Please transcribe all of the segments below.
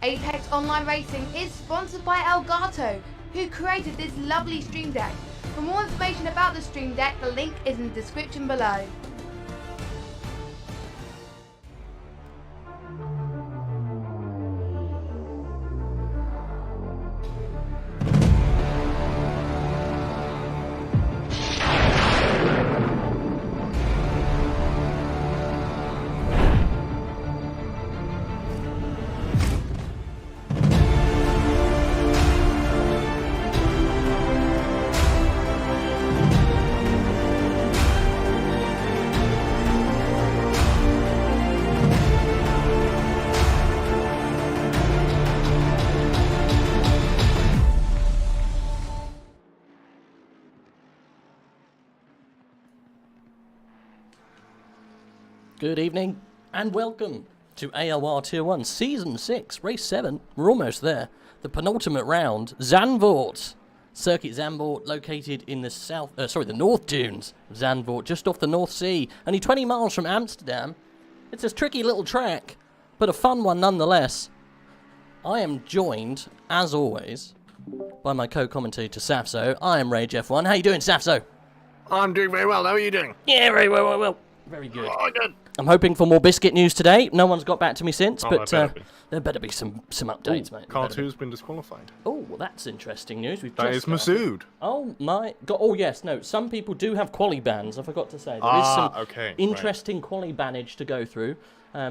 Apex Online Racing is sponsored by Elgato, who created this lovely stream deck. For more information about the stream deck, the link is in the description below. Good evening and welcome to AOR Tier 1 Season 6, Race 7. We're almost there. The penultimate round, Zandvoort. Circuit Zandvoort, located in the the North Dunes of Zandvoort, just off the North Sea, only 20 miles from Amsterdam. It's a tricky little track, but a fun one nonetheless. I am joined, as always, by my co-commentator Saffzo. I am Rage F1. How you doing, Saffzo? I'm doing very well. How are you doing? Yeah, very well. Very good. Oh, good. I'm hoping for more biscuit news today. No one's got back to me since, but there better be some updates, mate. Cartoon's been disqualified. Oh, well, that's interesting news. That is Masood. Oh my God! Oh yes, no. Some people do have quali bans. I forgot to say there is some interesting quali bannage to go through.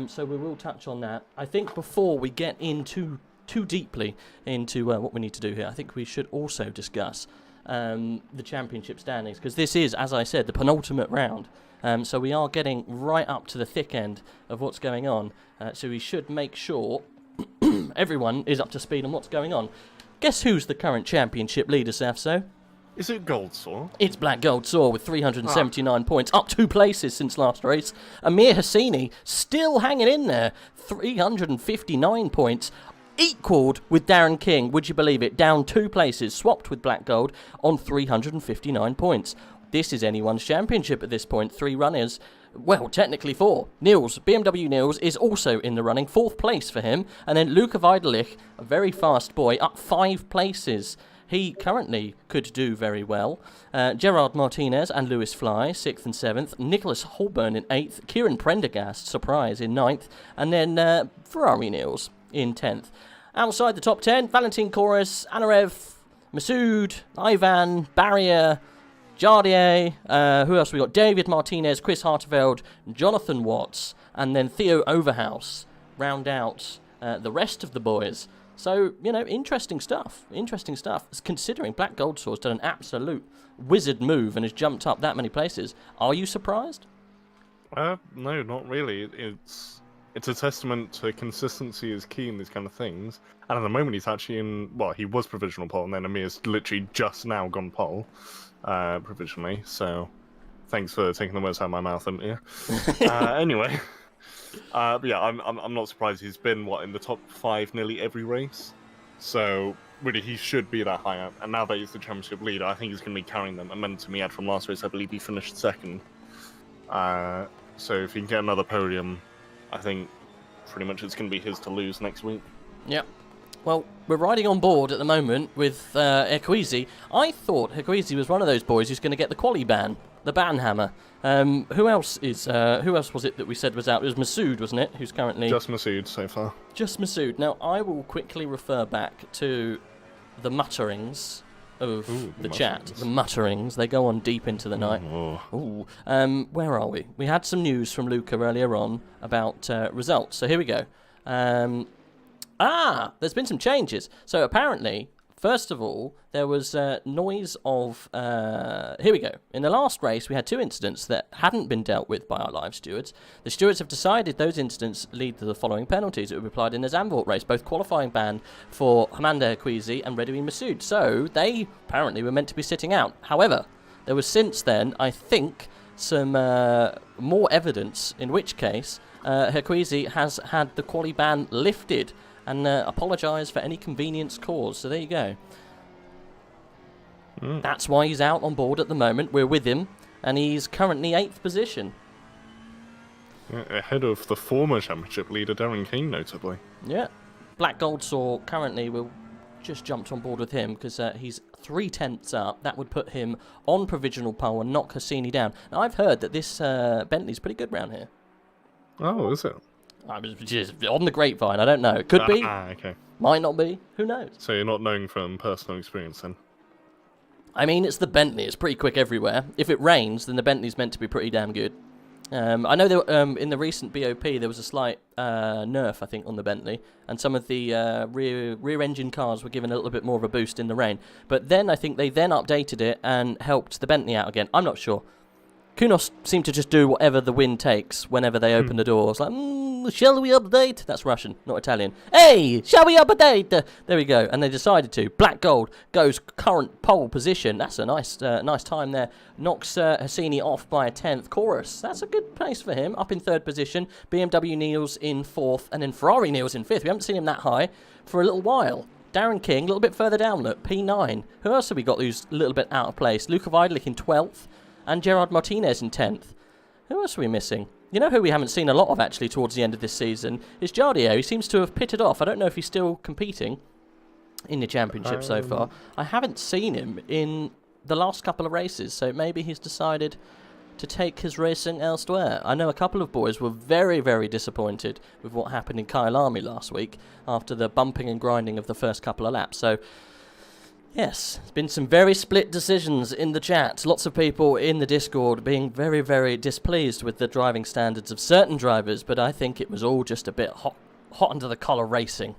So we will touch on that. I think before we get into too deeply into what we need to do here, I think we should also discuss the championship standings, because this is, as I said, the penultimate round. So we are getting right up to the thick end of what's going on. So we should make sure everyone is up to speed on what's going on. Guess who's the current championship leader, Saffzo? Is it Goldsaw? It's Black Gold Saw with 379 points, up 2 places since last race. Amir Hassini still hanging in there, 359 points. Equalled with Darren King, would you believe it? Down 2 places, swapped with Black Gold on 359 points. This is anyone's championship at this point. 3 runners, well, technically 4. Niels, BMW Niels, is also in the running. 4th place for him. And then Luca Weidelich, a very fast boy, up 5 places. He currently could do very well. Gerard Martinez and Lewis Fly, 6th and 7th. Nicholas Holborn in 8th. Kieran Prendergast, surprise, in 9th. And then Ferrari Niels in 10th. Outside the top 10, Valentin Chorus, Anarev, Masood, Ivan, Barrier, Jardier, who else we got? David Martinez, Chris Harteveld, Jonathan Watts, and then Theo Overhouse round out the rest of the boys. So, you know, interesting stuff. Considering Black Gold Saw's done an absolute wizard move and has jumped up that many places. Are you surprised? No, not really. It's a testament to consistency is key in these kind of things. And at the moment he's actually in, well, he was provisional pole, and then Amir's literally just now gone pole. Provisionally, so thanks for taking the words out of my mouth, Amir. Anyway, but yeah, I'm not surprised. He's been in the top 5 nearly every race, so really he should be that high up. And now that he's the championship leader, I think he's going to be carrying the momentum he had from last race. I believe he finished 2nd. So if he can get another podium, I think pretty much it's going to be his to lose next week. Yep. Well, we're riding on board at the moment with Herqueezy. I thought Herqueezy was one of those boys who's going to get the quali ban, the ban hammer. Who else was it that we said was out? It was Masood, wasn't it? Who's currently... Just Masood so far. Just Masood. Now, I will quickly refer back to the mutterings of the chat. The mutterings. They go on deep into the night. Ooh. Where are we? We had some news from Luca earlier on about results. So here we go. There's been some changes. So apparently, first of all, there was noise of... here we go. In the last race, we had 2 incidents that hadn't been dealt with by our live stewards. The stewards have decided those incidents lead to the following penalties that were applied in the Zandvoort race, both qualifying ban for Hamanda Herqueezy and Redouin Masood. So they apparently were meant to be sitting out. However, there was since then, I think, some more evidence, in which case Herqueezy has had the quali ban lifted and apologise for any inconvenience caused. So there you go. That's why he's out on board at the moment. We're with him, and he's currently 8th position. Yeah, ahead of the former championship leader, Darren King, notably. Yeah. Black Gold Saw currently, we'll just jumped on board with him because he's 3/10 up. That would put him on provisional pole and knock Cassini down. Now, I've heard that this Bentley's pretty good round here. Oh, is it? I was just on the grapevine. I don't know. It could be. Okay. Might not be. Who knows? So you're not knowing from personal experience then? I mean, it's the Bentley. It's pretty quick everywhere. If it rains, then the Bentley's meant to be pretty damn good. I know there, in the recent BOP there was a slight nerf, I think, on the Bentley, and some of the rear engine cars were given a little bit more of a boost in the rain. But then I think they then updated it and helped the Bentley out again. I'm not sure. Kunos seem to just do whatever the wind takes whenever they open the doors. Like, shall we update? That's Russian, not Italian. Hey, shall we update? There we go. And they decided to. Black Gold goes current pole position. That's a nice time there. Knocks Hassini off by a 10th. Chorus, that's a good place for him. Up in 3rd position. BMW Niels in 4th. And then Ferrari Niels in 5th. We haven't seen him that high for a little while. Darren King, a little bit further down, look. P9. Who else have we got who's a little bit out of place? Luca Weidlich in 12th. And Gerard Martinez in 10th. Who else are we missing? You know who we haven't seen a lot of, actually, towards the end of this season? Is Jardio. He seems to have pitted off. I don't know if he's still competing in the championship so far. I haven't seen him in the last couple of races, so maybe he's decided to take his racing elsewhere. I know a couple of boys were very, very disappointed with what happened in Kyalami last week after the bumping and grinding of the first couple of laps. So... yes, there's been some very split decisions in the chat. Lots of people in the Discord being very, very displeased with the driving standards of certain drivers, but I think it was all just a bit hot under the collar racing.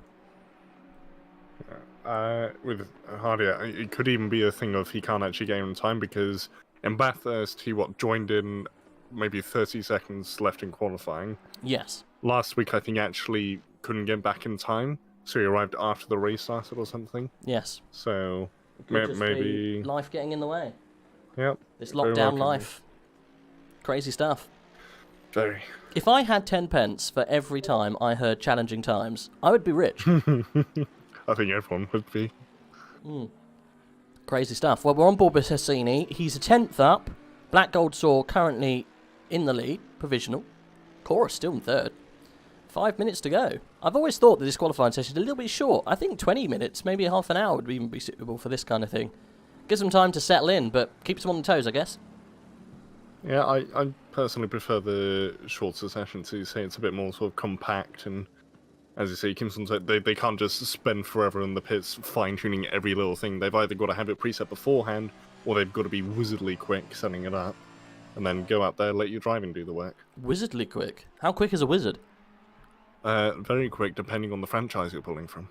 With Hardy, it could even be a thing of he can't actually get in time because in Bathurst he joined in maybe 30 seconds left in qualifying. Yes. Last week I think actually couldn't get back in time. So he arrived after the race started or something? Yes. So, maybe... life getting in the way. Yep. This lockdown life. Crazy stuff. Very. If I had 10 pence for every time I heard challenging times, I would be rich. I think everyone would be. Crazy stuff. Well, we're on board with Hassini. He's a 10th up. Black Gold Saw currently in the lead. Provisional. Chorus still in 3rd. 5 minutes to go. I've always thought that this qualifying session is a little bit short. I think 20 minutes, maybe half an hour would even be suitable for this kind of thing. Gives them time to settle in, but keeps them on the toes, I guess. Yeah, I personally prefer the shorter sessions. So you say it's a bit more sort of compact, and as you say, they can't just spend forever in the pits fine-tuning every little thing. They've either got to have it preset beforehand, or they've got to be wizardly quick setting it up, and then go out there, let your driving do the work. Wizardly quick? How quick is a wizard? Very quick, depending on the franchise you're pulling from.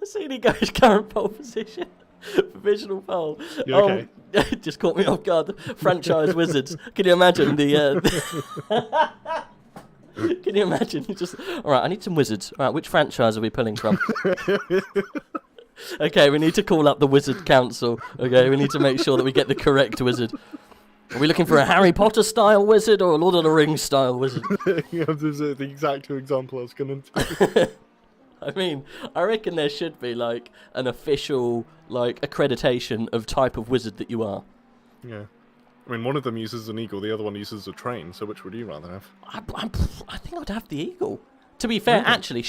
Hassini goes current pole position. Provisional pole. You okay? Just caught me off guard. Franchise wizards. Can you imagine the... Can you imagine? Just... Alright, I need some wizards. Alright, which franchise are we pulling from? Okay, we need to call up the Wizard Council. Okay, we need to make sure that we get the correct wizard. Are we looking for a Harry Potter style wizard or a Lord of the Rings style wizard? Yeah, this is the exact example I was going to do. I mean, I reckon there should be like an official like accreditation of type of wizard that you are. Yeah. I mean, one of them uses an eagle, the other one uses a train. So which would you rather have? I think I'd have the eagle. To be fair, actually,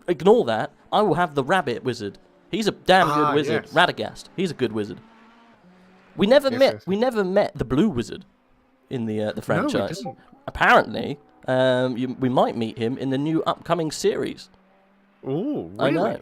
ignore that. I will have the rabbit wizard. He's a damn good wizard. Yes. Radagast. He's a good wizard. We never met the blue wizard in the franchise. No, we didn't. Apparently, we might meet him in the new upcoming series. Ooh, really? I know.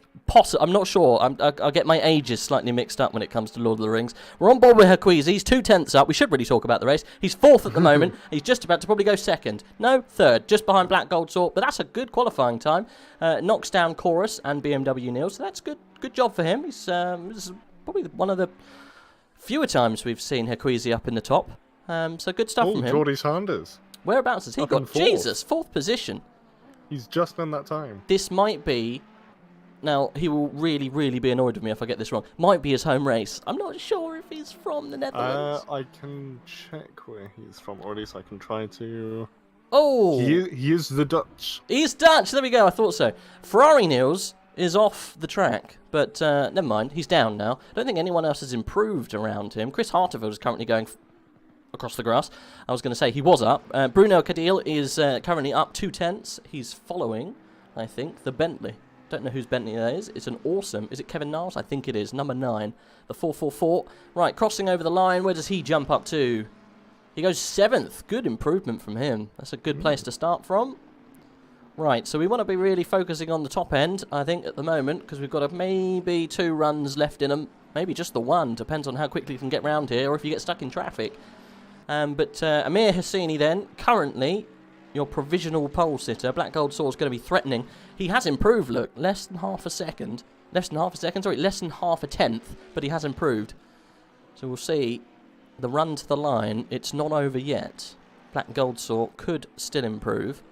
I'm not sure. I'll get my ages slightly mixed up when it comes to Lord of the Rings. We're on board with Herquise. He's 2/10 up. We should really talk about the race. He's 4th at the moment. He's just about to probably go 2nd. No, 3rd. Just behind Black Gold Sword. But that's a good qualifying time. Knocks down Chorus and BMW Neil. So that's good. Good job for him. He's this is probably one of the fewer times we've seen Herquise up in the top. So good stuff from him. Geordie Sanders. Whereabouts has he got? 4th. Jesus, 4th position. He's just done that time. This might be... Now, he will really, really be annoyed with me if I get this wrong. Might be his home race. I'm not sure if he's from the Netherlands. I can check where he's from, or at least I can try to... Oh! He is the Dutch. He's Dutch! There we go, I thought so. Ferrari Niels is off the track, but never mind. He's down now. I don't think anyone else has improved around him. Chris Harteveld is currently going across the grass. I was going to say he was up. Bruno Cadil is currently up 2/10. He's following, I think, the Bentley. Don't know whose Bentley that is. It's an awesome... Is it Kevin Niles? I think it is. Number 9. The 444. Right, crossing over the line. Where does he jump up to? He goes 7th. Good improvement from him. That's a good place to start from. Right, so we want to be really focusing on the top end, I think, at the moment, because we've got maybe 2 runs left in them. Maybe just the 1. Depends on how quickly you can get round here, or if you get stuck in traffic. But Amir Hassini then, currently... Your provisional pole sitter, Black Gold Sword, is going to be threatening. He has improved, look, less than half a 10th, but he has improved. So we'll see. The run to the line, it's not over yet. Black Gold Sword could still improve.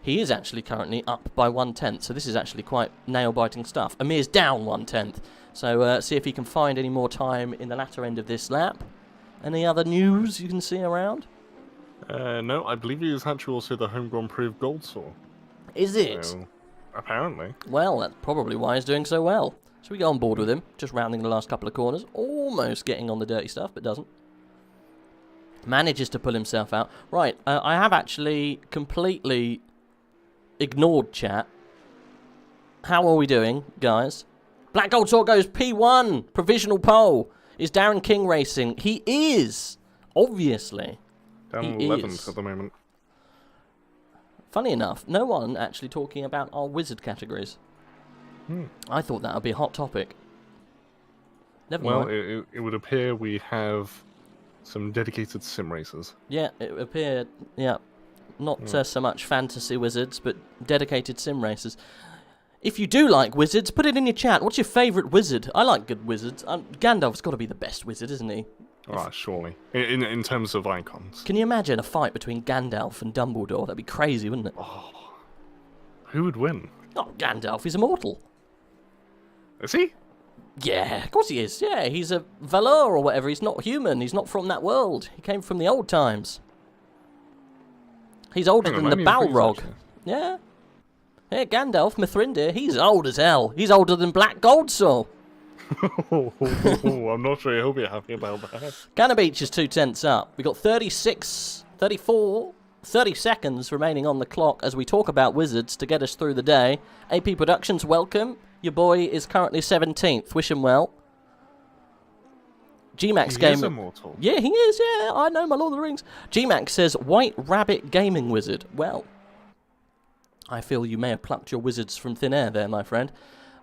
He is actually currently up by 1/10, so this is actually quite nail-biting stuff. Amir's down 1/10, so see if he can find any more time in the latter end of this lap. Any other news you can see around? No, I believe he is actually also the Home Grand Prix of Gold Sword. Is it? So, apparently. Well, that's probably why he's doing so well. Should we go on board with him? Just rounding the last couple of corners. Almost getting on the dirty stuff, but doesn't. Manages to pull himself out. Right, I have actually completely ignored chat. How are we doing, guys? Black Gold Sword goes P1. Provisional pole. Is Darren King racing? He is. Obviously. Down He 11th is. at the moment. Funny enough, no one actually talking about our wizard categories. I thought that would be a hot topic. Never mind. Well, it would appear we have some dedicated sim racers. Yeah, it appeared, yeah. Not so much fantasy wizards, but dedicated sim racers. If you do like wizards, put it in your chat. What's your favourite wizard? I like good wizards. Gandalf's got to be the best wizard, isn't he? Surely. In terms of icons. Can you imagine a fight between Gandalf and Dumbledore? That'd be crazy, wouldn't it? Who would win? Oh, Gandalf is immortal. Is he? Yeah, of course he is. Yeah, he's a Valor or whatever. He's not human. He's not from that world. He came from the old times. He's older than the Balrog. Yeah. Yeah, Gandalf, Mithrindir, he's old as hell. He's older than Black Gold Sword. I'm not sure he'll be happy about that. Canna Beach is 2/10 up. We've got 30 seconds remaining on the clock as we talk about wizards to get us through the day. AP Productions, welcome. Your boy is currently 17th. Wish him well. GMAX He is immortal. Yeah, he is, yeah. I know my Lord of the Rings. GMAX says, White Rabbit Gaming Wizard. Well, I feel you may have plucked your wizards from thin air there, my friend.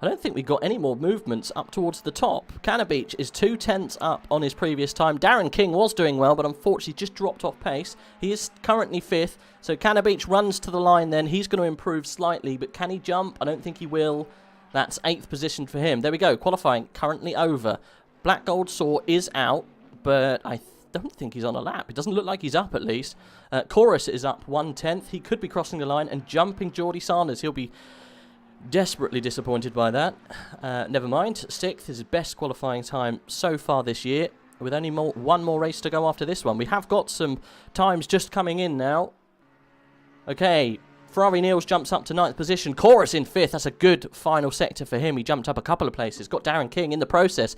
I don't think we got any more movements up towards the top. Canna Beach is 2/10 up on his previous time. Darren King was doing well, but unfortunately just dropped off pace. He is currently 5th, so Canna Beach runs to the line then. He's going to improve slightly, but can he jump? I don't think he will. That's 8th position for him. There we go, qualifying currently over. Black Gold Sword is out, but I don't think he's on a lap. It doesn't look like he's up, at least. Chorus is up 1/10. He could be crossing the line and jumping Geordie Sanders. He'll be desperately disappointed by that. Never mind. 6th is his best qualifying time so far this year, with only one more race to go after this one. We have got some times just coming in now. Okay, Ferrari Niels jumps up to 9th position. Chorus in 5th. That's a good final sector for him. He jumped up a couple of places. Got Darren King in the process.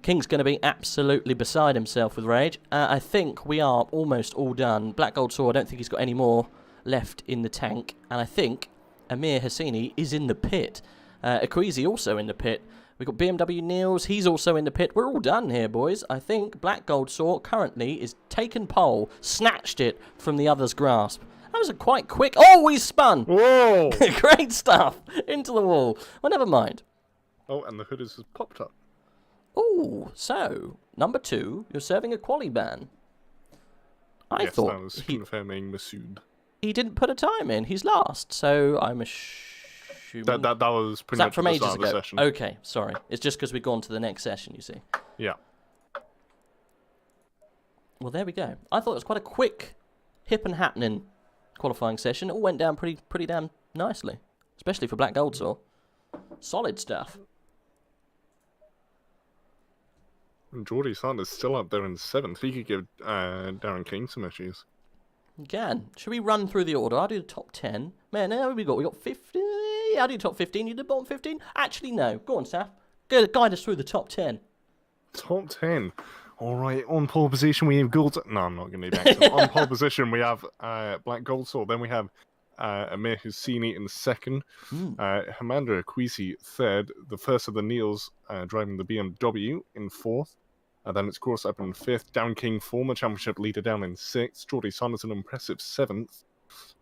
King's going to be absolutely beside himself with rage. I think we are almost all done. Black Gold Saw, I don't think he's got any more left in the tank. And I think Amir Hassini is in the pit. Akwizi also in the pit. We've got BMW Niels, he's also in the pit. We're all done here, boys. I think Black Gold Saw currently is taken pole, snatched it from the other's grasp. That was a quite quick... Oh, he's spun! Whoa! Great stuff! Into the wall. Well, never mind. Oh, and the hood has popped up. Oh, so, number 2, you're serving a quali ban. I thought that was confirming Masood. he didn't put a time in. He's last, so I'm assuming... That was pretty much from the ages start of the ago? session. Okay, sorry. It's just because we've gone to the next session, you see. Yeah. Well, there we go. I thought it was quite a quick, hip and happening qualifying session. It all went down pretty damn nicely, especially for Black Gold Saw. Solid stuff. And Geordie Sanders still up there in 7th. He could give Darren King some issues. You can. Should we run through the order? I'll do the top 10. Man, now we got 50. I'll do top 15. You do bottom 15? Actually, no. Go on, Saf. Guide us through the top 10. Top 10. All right, on pole position we have Gold... No, I'm not going to do that. On pole position we have Black Gold Saw. Then we have Amir Hassini in 2nd. Hamanda Akwizi 3rd. The first of the Niels driving the BMW in 4th. Then it's Cross up in 5th. Down King, former championship leader, down in 6th. Geordie Sanders an impressive 7th.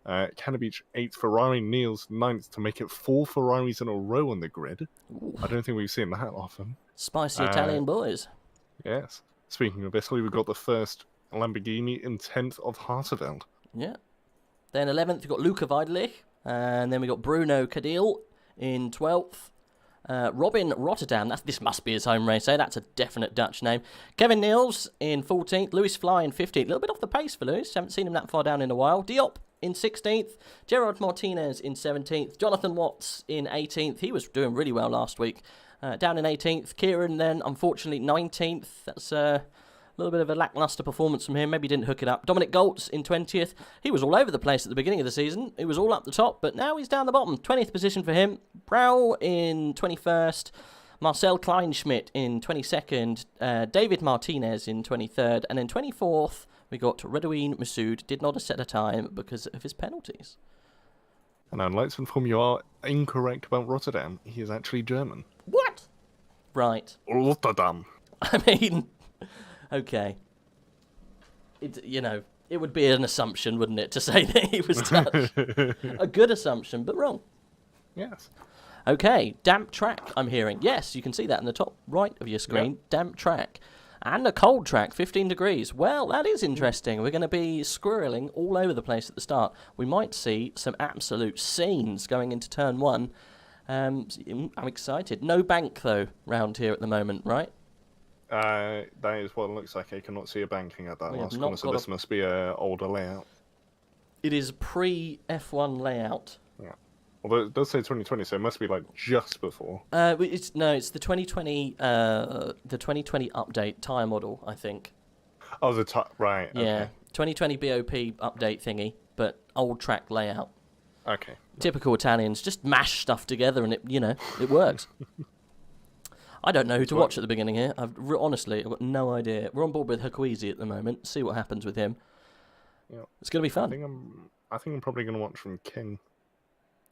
Canada Beach 8th. Ferrari Niels 9th to make it 4 Ferraris in a row on the grid. Ooh. I don't think we've seen that often. Spicy Italian boys. Yes. Speaking of Italy, we've got the first Lamborghini in 10th of Harteveld. Yeah. Then 11th, we've got Luca Weidlich. And then we got Bruno Cadil in 12th. Robin Rotterdam, this must be his home race, eh? That's a definite Dutch name. Kevin Niels in 14th. Lewis Fly in 15th. A little bit off the pace for Lewis. Haven't seen him that far down in a while. Diop in 16th. Gerard Martinez in 17th. Jonathan Watts in 18th. He was doing really well last week. Down in 18th. Kieran then, unfortunately, 19th. That's a little bit of a lackluster performance from him. Maybe didn't hook it up. Dominic Goltz in 20th. He was all over the place at the beginning of the season. He was all up the top, but now he's down the bottom. 20th position for him. Brow in 21st. Marcel Kleinschmidt in 22nd. David Martinez in 23rd. And in 24th, we got Redouine Masood. Did not set a time because of his penalties. And I'd like to inform you are incorrect about Rotterdam. He is actually German. What? Right. Rotterdam. I mean, okay. It would be an assumption, wouldn't it, to say that he was Dutch? A good assumption, but wrong. Yes. Okay, damp track, I'm hearing. Yes, you can see that in the top right of your screen. Yep. Damp track. And a cold track, 15 degrees. Well, that is interesting. We're going to be squirreling all over the place at the start. We might see some absolute scenes going into turn 1. I'm excited. No bank, though, round here at the moment, right? That is what it looks like. I cannot see a banking at that last corner, so this must be an older layout. It is pre-F1 layout. Yeah. Although it does say 2020, so it must be like just before. It's the 2020 update tire model, I think. Oh, right. Yeah, okay. 2020 BOP update thingy, but old track layout. Okay. Typical Italians, just mash stuff together and it works. I don't know who to watch at the beginning here. Honestly, I've got no idea. We're on board with Akwizi at the moment. See what happens with him. Yeah. It's going to be fun. I think I'm probably going to watch from King.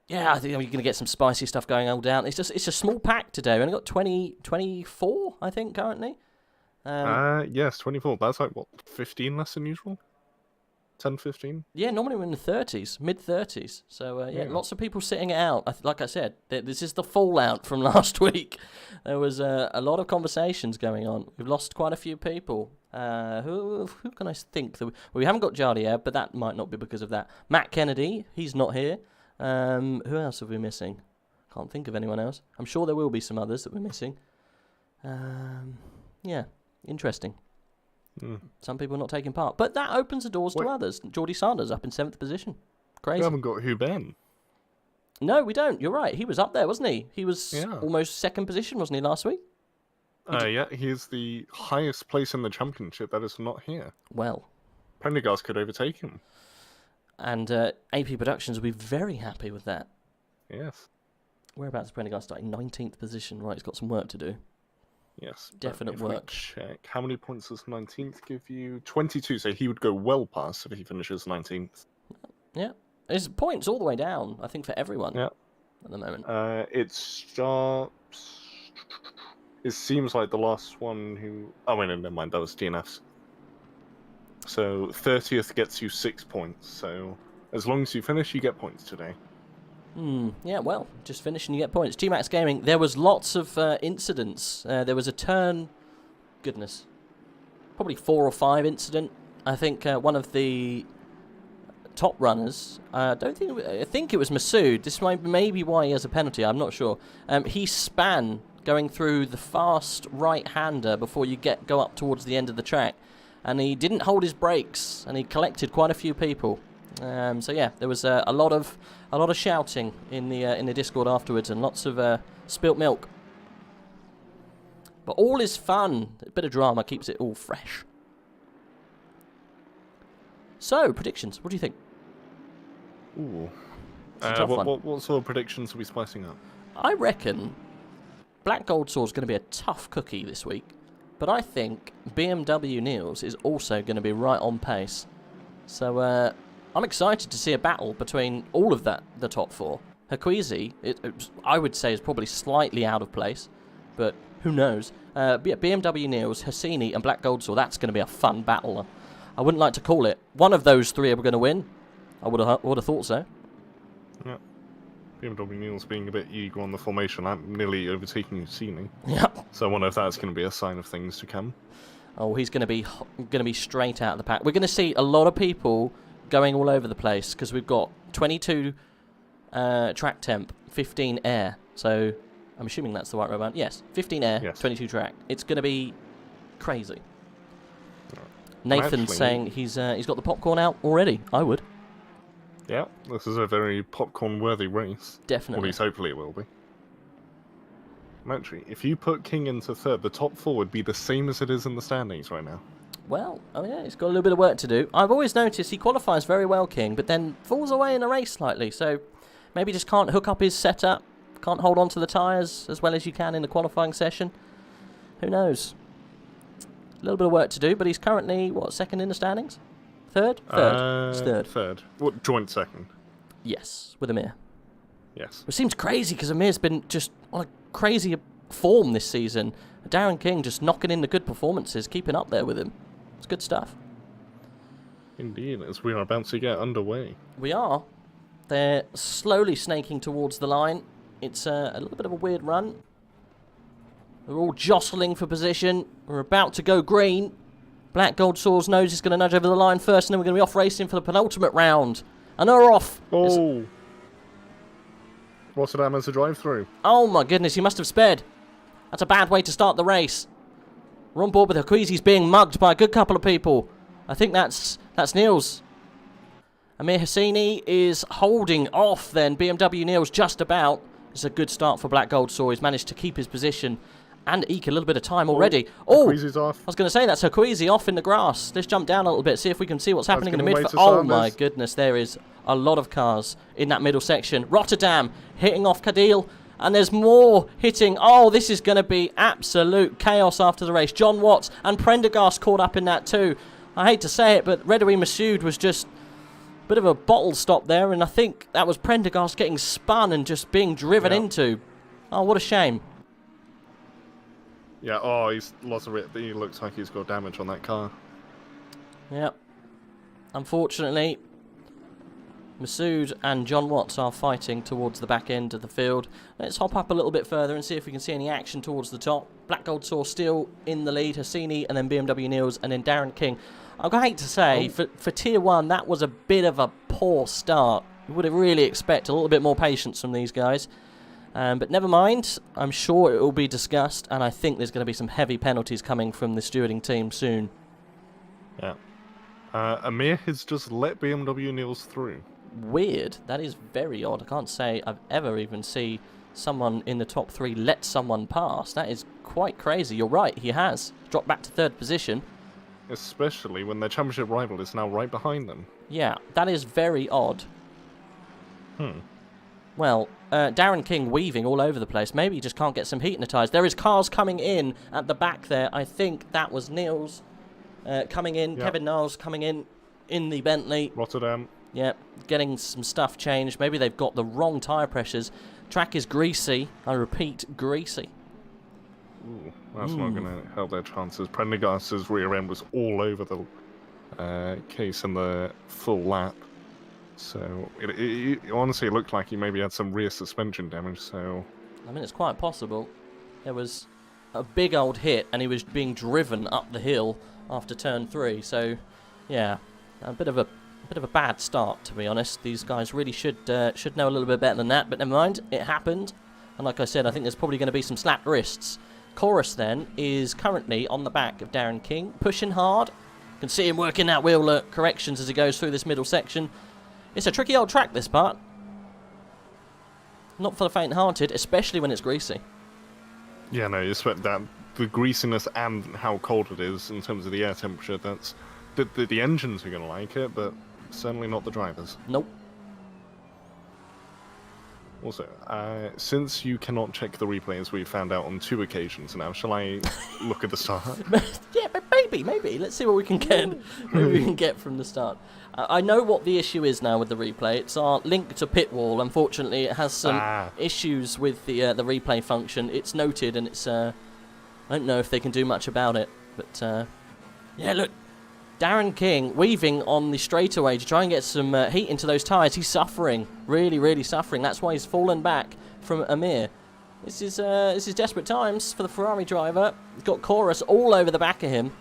Yeah, I think you're going to get some spicy stuff going all down. It's a small pack today. We only got 24, I think, currently. Yes, 24. That's like, 15 less than usual? 10, 15? Yeah, normally we're in the 30s, mid-30s. So, yeah, lots of people sitting it out. Like I said, this is the fallout from last week. There was a lot of conversations going on. We've lost quite a few people. Who can I think? We haven't got Jardier, but that might not be because of that. Matt Kennedy, he's not here. Who else have we missing? Can't think of anyone else. I'm sure there will be some others that we're missing. Yeah, interesting. Some people not taking part. But that opens the doors to others. Geordie Sanders up in 7th position. Crazy. We haven't got Ben. No, we don't. You're right. He was up there, wasn't he? He was almost 2nd position, wasn't he, last week? Yeah, he's the highest place in the championship that is not here. Well. Prendergast could overtake him. And AP Productions will be very happy with that. Yes. Whereabouts is Prendergast starting? 19th position. Right, he's got some work to do. Yes. Definite if we work. check. How many points does 19th give you? 22, so he would go well past if he finishes 19th. Yeah. There's points all the way down, I think, for everyone Yeah. at the moment. It starts... It seems like the last one who... Oh, wait, no, never mind. That was DNFs. So 30th gets you 6 points. So as long as you finish, you get points today. Yeah, well, just finish and you get points. G-Max Gaming, there was lots of incidents. There was a turn... Goodness. Probably 4 or 5 incident. I think one of the top runners, I think it was Masood. This may be why he has a penalty, I'm not sure. He span going through the fast right-hander before you go up towards the end of the track. And he didn't hold his brakes, and he collected quite a few people. So yeah, there was a lot of shouting in the Discord afterwards, and lots of spilt milk. But all is fun. A bit of drama keeps it all fresh. So predictions. What do you think? Ooh. It's a tough one. What sort of predictions are we spicing up? I reckon Black Gold Sword is going to be a tough cookie this week, but I think BMW Niels is also going to be right on pace. So I'm excited to see a battle between all of the top 4. Hakuizi, I would say, is probably slightly out of place, but who knows? BMW Niels, Hassini, and Black Gold Sword, that's going to be a fun battle. I wouldn't like to call it. One of those 3 are going to win. I would have thought so. Yeah. BMW Niels being a bit eager on the formation, I'm nearly overtaking Hassini. Yeah. So I wonder if that's going to be a sign of things to come. Oh, he's going to be straight out of the pack. We're going to see a lot of people going all over the place because we've got 22 track temp, 15 air. So I'm assuming that's the right way around. Yes, 15 air, yes. 22 track. It's going to be crazy. Nathan's saying he's got the popcorn out already. I would. Yeah, this is a very popcorn-worthy race. Definitely. Or at least hopefully it will be. Actually, if you put King into 3rd, the top 4 would be the same as it is in the standings right now. Well, oh yeah, he's got a little bit of work to do. I've always noticed he qualifies very well, King, but then falls away in a race slightly. So maybe just can't hook up his setup, can't hold on to the tyres as well as you can in the qualifying session. Who knows? A little bit of work to do, but he's currently, what, 2nd in the standings? 3rd? 3rd. It's 3rd. 3rd. What, joint 2nd? Yes, with Amir. Yes. It seems crazy because Amir's been just on a crazy form this season. Darren King just knocking in the good performances, keeping up there with him. It's good stuff. Indeed, as we are about to get underway. We are. They're slowly snaking towards the line. It's a little bit of a weird run. They're all jostling for position. We're about to go green. Black Gold Sword's nose is going to nudge over the line first, and then we're going to be off racing for the penultimate round. And they're off. Oh. Rotterdam has a drive-through. Oh my goodness, he must have sped. That's a bad way to start the race. We're on board with Hakuizi's being mugged by a good couple of people. I think that's Niels. Amir Hassini is holding off then. BMW Niels just about. It's a good start for Black Gold Sword. He's managed to keep his position and eke a little bit of time already. Oh, Hakuizi's off. I was going to say that's Hakuizi off in the grass. Let's jump down a little bit, see if we can see what's happening in the midfield. Oh my goodness, there is a lot of cars in that middle section. Rotterdam hitting off Cadil. And there's more hitting. Oh, this is going to be absolute chaos after the race. John Watts and Prendergast caught up in that too. I hate to say it, but Redoui Masood was just a bit of a bottle stop there. And I think that was Prendergast getting spun and just being driven into. Oh, what a shame. Yeah, oh, he's lost a bit. He looks like he's got damage on that car. Yep. Unfortunately, Masood and John Watts are fighting towards the back end of the field. Let's hop up a little bit further and see if we can see any action towards the top. Black Gold Sword still in the lead. Hassini and then BMW Niels and then Darren King. I hate to say, for Tier 1, that was a bit of a poor start. You would have really expected a little bit more patience from these guys. But never mind. I'm sure it will be discussed, and I think there's going to be some heavy penalties coming from the stewarding team soon. Yeah. Amir has just let BMW Niels through. Weird. That is very odd. I can't say I've ever even seen someone in the top 3 let someone pass. That is quite crazy. You're right, he has. Dropped back to 3rd position. Especially when their championship rival is now right behind them. Yeah, that is very odd. Well, Darren King weaving all over the place. Maybe he just can't get some heat in the tyres. There is cars coming in at the back there. I think that was Niels coming in. Yep. Kevin Niles coming in the Bentley. Rotterdam. Yeah, getting some stuff changed. Maybe they've got the wrong tyre pressures. Track is greasy. I repeat, greasy. Ooh, that's not going to help their chances. Prendergast's rear end was all over the case in the full lap. So, it honestly looked like he maybe had some rear suspension damage, so... I mean, it's quite possible. There was a big old hit, and he was being driven up the hill after turn 3, so, yeah, a bit of a bad start, to be honest. These guys really should know a little bit better than that, but never mind, it happened. And like I said, I think there's probably going to be some slapped wrists. Chorus, then, is currently on the back of Darren King, pushing hard. You can see him working out wheel corrections as he goes through this middle section. It's a tricky old track, this part. Not for the faint-hearted, especially when it's greasy. Yeah, no, you expect that. The greasiness and how cold it is in terms of the air temperature, that's... The engines are going to like it, but certainly not the drivers. Nope. Also, since you cannot check the replays, we found out on 2 occasions now, shall I look at the start? Yeah, but maybe. Let's see what we can get from the start. I know what the issue is now with the replay. It's our link to pit wall. Unfortunately, it has some issues with the replay function. It's noted, and it's I don't know if they can do much about it. But yeah, look, Darren King weaving on the straightaway to try and get some heat into those tyres. He's suffering, really suffering. That's why he's fallen back from Amir. This is desperate times for the Ferrari driver. He's got Chorus all over the back of him.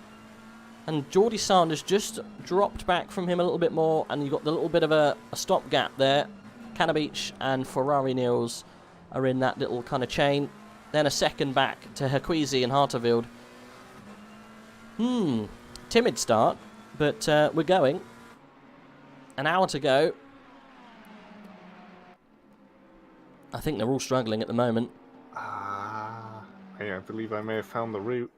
And Geordie Sanders just dropped back from him a little bit more, and you've got the little bit of a stop gap there. Cannabeach and Ferrari Niels are in that little kind of chain. Then a second back to Herquisi and Harterveld. Timid start, but we're going. An hour to go. I think they're all struggling at the moment. Hey, I believe I may have found the route.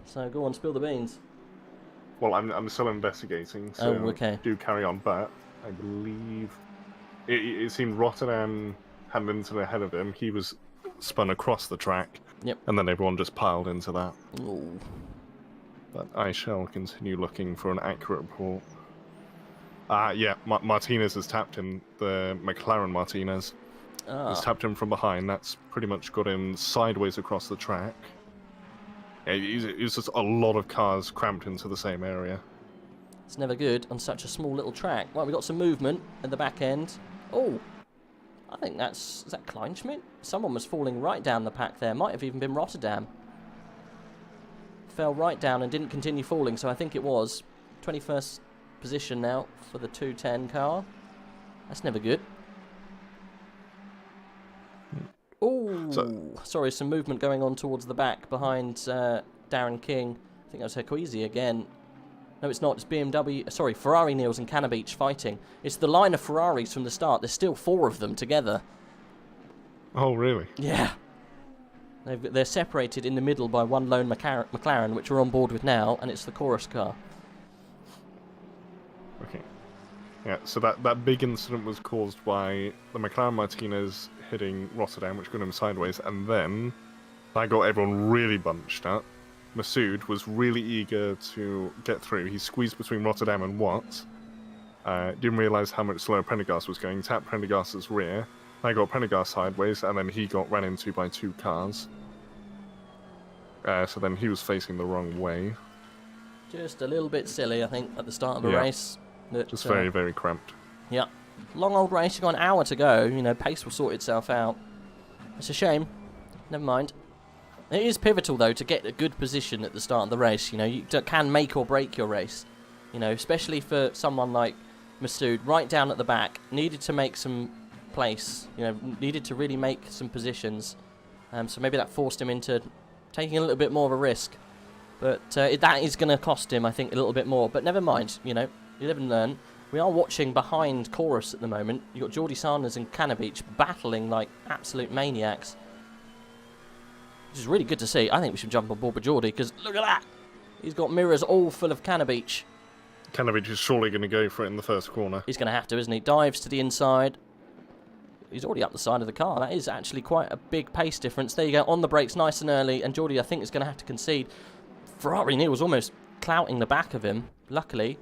So go on, spill the beans. Well, I'm still investigating, so okay. Do carry on. But I believe it seemed Rotterdam had been to the head of him. He was spun across the track. Yep. And then everyone just piled into that. Ooh. But I shall continue looking for an accurate report. Yeah, Martinez has tapped him. The McLaren Martinez has tapped him from behind. That's pretty much got him sideways across the track. Yeah, it's just a lot of cars cramped into the same area. It's never good on such a small little track. Well, we got some movement at the back end. Oh, I think is that Kleinschmidt? Someone was falling right down the pack there. Might have even been Rotterdam. Fell right down and didn't continue falling, so I think it was 21st position now for the 210 car. That's never good. Oh, sorry, some movement going on towards the back behind Darren King. I think that was Herquisi again. No, it's not. It's BMW. Sorry, Ferrari Niels and Cannabeach fighting. It's the line of Ferraris from the start. There's still 4 of them together. Oh, really? Yeah. They're separated in the middle by one lone McLaren, which we're on board with now, and it's the chorus car. Okay. Yeah, so that big incident was caused by the McLaren Martinez hitting Rotterdam, which got him sideways, and then that got everyone really bunched up. Masood was really eager to get through. He squeezed between Rotterdam and Watts. Didn't realise how much slower Prendergast was going. Tapped Prendergast's rear. I got Prendergast sideways, and then he got ran into by 2 cars. So then he was facing the wrong way. Just a little bit silly, I think, at the start of a race. Just very, very cramped. Yeah. Long old race, you've got an hour to go. You know, pace will sort itself out. It's a shame. Never mind. It is pivotal, though, to get a good position at the start of the race. You know, you can make or break your race. You know, especially for someone like Masood, right down at the back, needed to make some place. You know, needed to really make some positions. So maybe that forced him into taking a little bit more of a risk. But that is going to cost him, I think, a little bit more. But never mind, you know, you live and learn. We are watching behind Chorus at the moment. You've got Geordie Sanders and Cannabeach battling like absolute maniacs. Which is really good to see. I think we should jump on board with Geordie, because look at that! He's got mirrors all full of Cannabeach. Cannabeach is surely going to go for it in the first corner. He's going to have to, isn't he? Dives to the inside. he's already up the side of the car. That is actually quite a big pace difference. There you go, on the brakes nice and early, and Geordie, I think, is going to have to concede. Ferrari Neil was almost clouting the back of him. Luckily,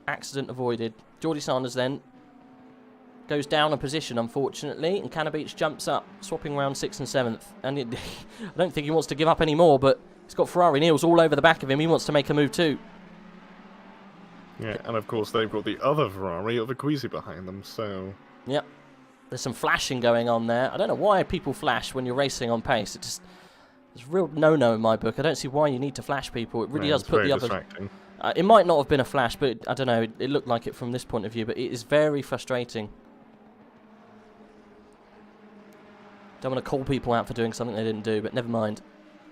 accident avoided. Geordie Sanders then goes down a position, unfortunately, and Canabeach jumps up, swapping around 6th and 7th. And I don't think he wants to give up anymore, but he's got Ferrari Neils all over the back of him. He wants to make a move too. Yeah, and of course they've got the other Ferrari of Acquisi behind them, so... Yep. There's some flashing going on there. I don't know why people flash when you're racing on pace. It's a real no-no in my book. I don't see why you need to flash people. It really does put the others... it might not have been a flash, but I don't know. It looked like it from this point of view, but it is very frustrating. Don't want to call people out for doing something they didn't do, but never mind.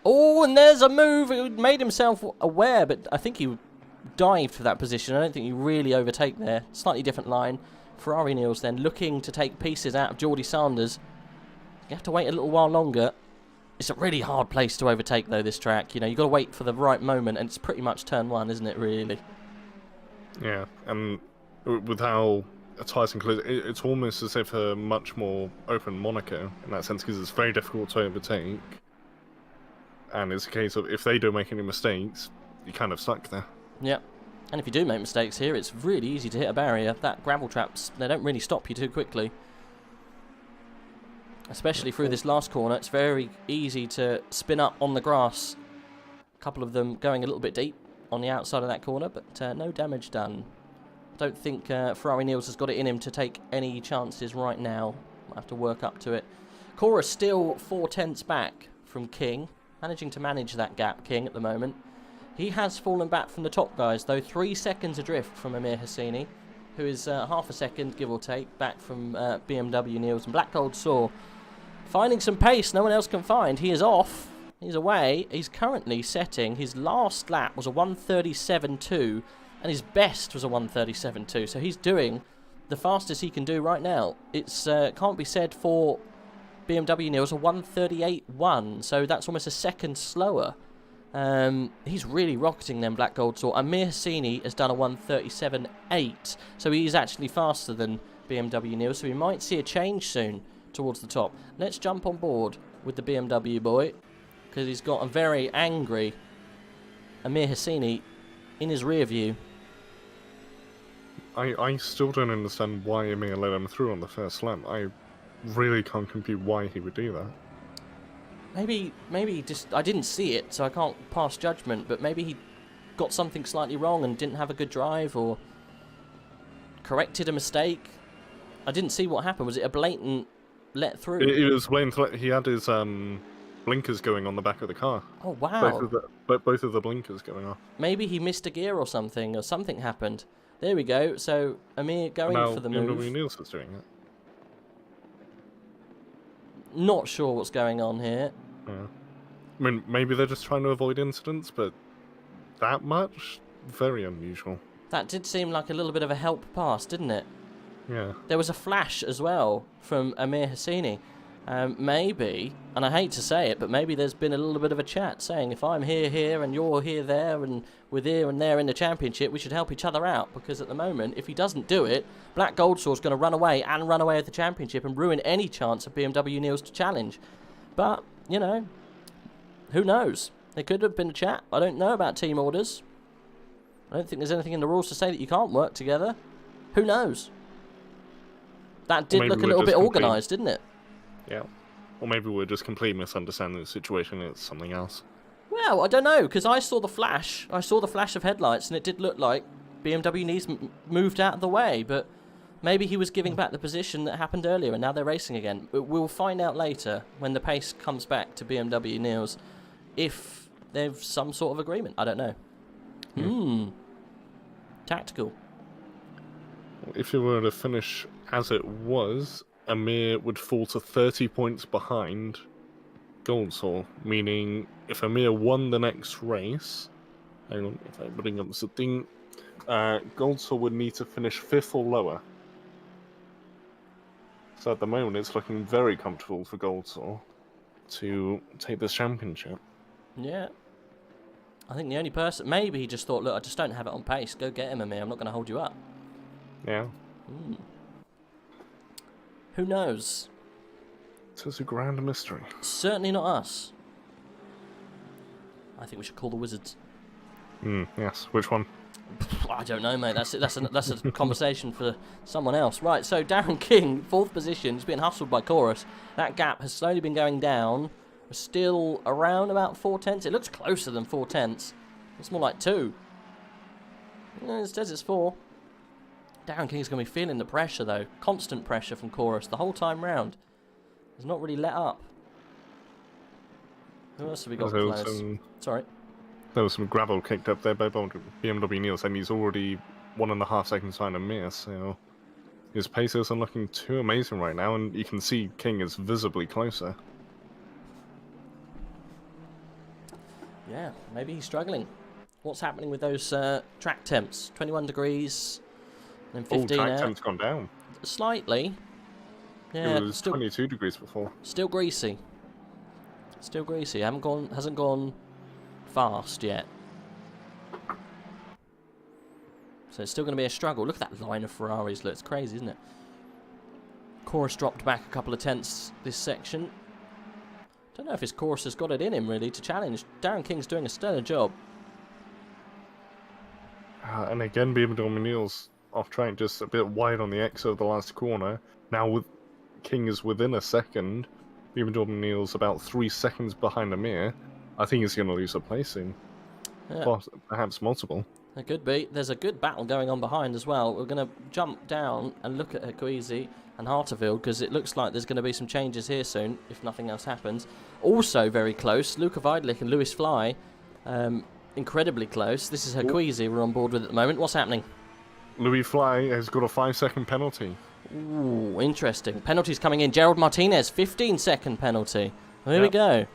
Oh, and there's a move. He made himself aware, but I think he dived for that position. I don't think he really overtake there. Slightly different line. Ferrari Neils then looking to take pieces out of Geordie Sanders. You have to wait a little while longer. It's a really hard place to overtake, though, this track. You know, you've got to wait for the right moment, and it's pretty much turn 1, isn't it, really? Yeah, and with how Tyson clears, it's almost as if a much more open Monaco in that sense, because it's very difficult to overtake. And it's a case of, if they don't make any mistakes, you're kind of stuck there. Yep. And if you do make mistakes here, it's really easy to hit a barrier. That gravel traps, they don't really stop you too quickly. Especially through this last corner, it's very easy to spin up on the grass. A couple of them going a little bit deep on the outside of that corner, but no damage done. I don't think Ferrari Neils has got it in him to take any chances right now. Might have to work up to it. Cora still 4/10 back from King. Managing to manage that gap, King, at the moment. He has fallen back from the top guys, though. 3 seconds adrift from Amir Hassini, who is half a second, give or take, back from BMW Neils. And Black Gold Saw finding some pace no one else can find. He is off. He's away. He's currently setting. His last lap was a 1:37.2, and his best was a 1:37.2. So he's doing the fastest he can do right now. It's can't be said for BMW Neils, a 1:38.1, so that's almost a second slower. He's really rocketing them, Black Gold Saw. Amir Hassini has done a 1:37.8, so he's actually faster than BMW Neils, so we might see a change soon towards the top. Let's jump on board with the BMW boy, because he's got a very angry Amir Hassini in his rear view. I still don't understand why Amir let him through on the first lap. I really can't compute why he would do that. Maybe just, I didn't see it, so I can't pass judgment, but maybe he got something slightly wrong and didn't have a good drive, or corrected a mistake. I didn't see what happened. Was it a blatant let through? It was blatant. He had his blinkers going on the back of the car. Oh, wow. Both of the blinkers going off. Maybe he missed a gear or something happened. There we go. So Amir going for the move. BMW Neils is doing it. Not sure what's going on here. Yeah. I mean, maybe they're just trying to avoid incidents, but that much? Very unusual. That did seem like a little bit of a help pass, didn't it? Yeah. There was a flash as well from Amir Hassini. Maybe, and I hate to say it, but maybe there's been a little bit of a chat saying, if I'm here, and you're there, and we're here and there in the championship, we should help each other out, because at the moment, if he doesn't do it, Black Gold Saw's going to run away with the championship and ruin any chance of BMW Neils to challenge. But, you know, who knows? There could have been a chat. I don't know about team orders. I don't think there's anything in the rules to say that you can't work together. Who knows? That did look a little bit organised, didn't it? Yeah. Or maybe we're just completely misunderstanding the situation and it's something else. Well, I don't know, because I saw the flash. I saw the flash of headlights, and it did look like BMW Neils moved out of the way, but maybe he was giving back the position that happened earlier, and now they're racing again. We'll find out later, when the pace comes back to BMW Neils, if there's some sort of agreement. I don't know. Tactical. If it were to finish as it was, Amir would fall to 30 points behind Goldsaw, meaning if Amir won the next race, hang on, if I bring up the thing, Goldsaw would need to finish 5th or lower. So at the moment, it's looking very comfortable for Goldsaw to take this championship. Yeah. I think the only person, maybe he just thought, look, I just don't have it on pace. Go get him, Amir. I'm not going to hold you up. Yeah. Who knows? It is a grand mystery. Certainly not us. I think we should call the Wizards. Yes. Which one? I don't know, mate. That's a conversation for someone else. Right, so Darren King, 4th position, is being hustled by Chorus. That gap has slowly been going down. We're still around about 4/10. It looks closer than 4/10. It's more like 2. It says it's 4. Darren King's going to be feeling the pressure, though. Constant pressure from Chorus the whole time round. He's not really let up. Who else have we got close? Sorry. There was some gravel kicked up there by BMW Niels, and he's already 1.5 seconds behind Amir, so his pace isn't looking too amazing right now, and you can see King is visibly closer. Yeah, maybe he's struggling. What's happening with those track temps? 21 degrees, then 15 track temps gone down. Slightly. Yeah, it was 22 degrees before. Still greasy. Still greasy. Hasn't gone fast yet. So it's still going to be a struggle. Look at that line of Ferraris. Look, it's crazy, isn't it? Chorus dropped back a couple of tenths this section. Don't know if his Chorus has got it in him, really, to challenge. Darren King's doing a stellar job. And again, BMW Niels off track, just a bit wide on the exit of the last corner. Now with King is within a second. BMW Niels about 3 seconds behind Amir. I think he's going to lose a place soon. Yeah. Perhaps multiple. It could be. There's a good battle going on behind as well. We're going to jump down and look at Hakuizi and Harterville, because it looks like there's going to be some changes here soon, if nothing else happens. Also very close, Luca Weidlich and Lewis Fly. Incredibly close. This is Hakuizi we're on board with at the moment. What's happening? Louis Fly has got a 5-second penalty. Ooh, interesting. Penalties coming in. Gerald Martinez, 15-second penalty. Here we go.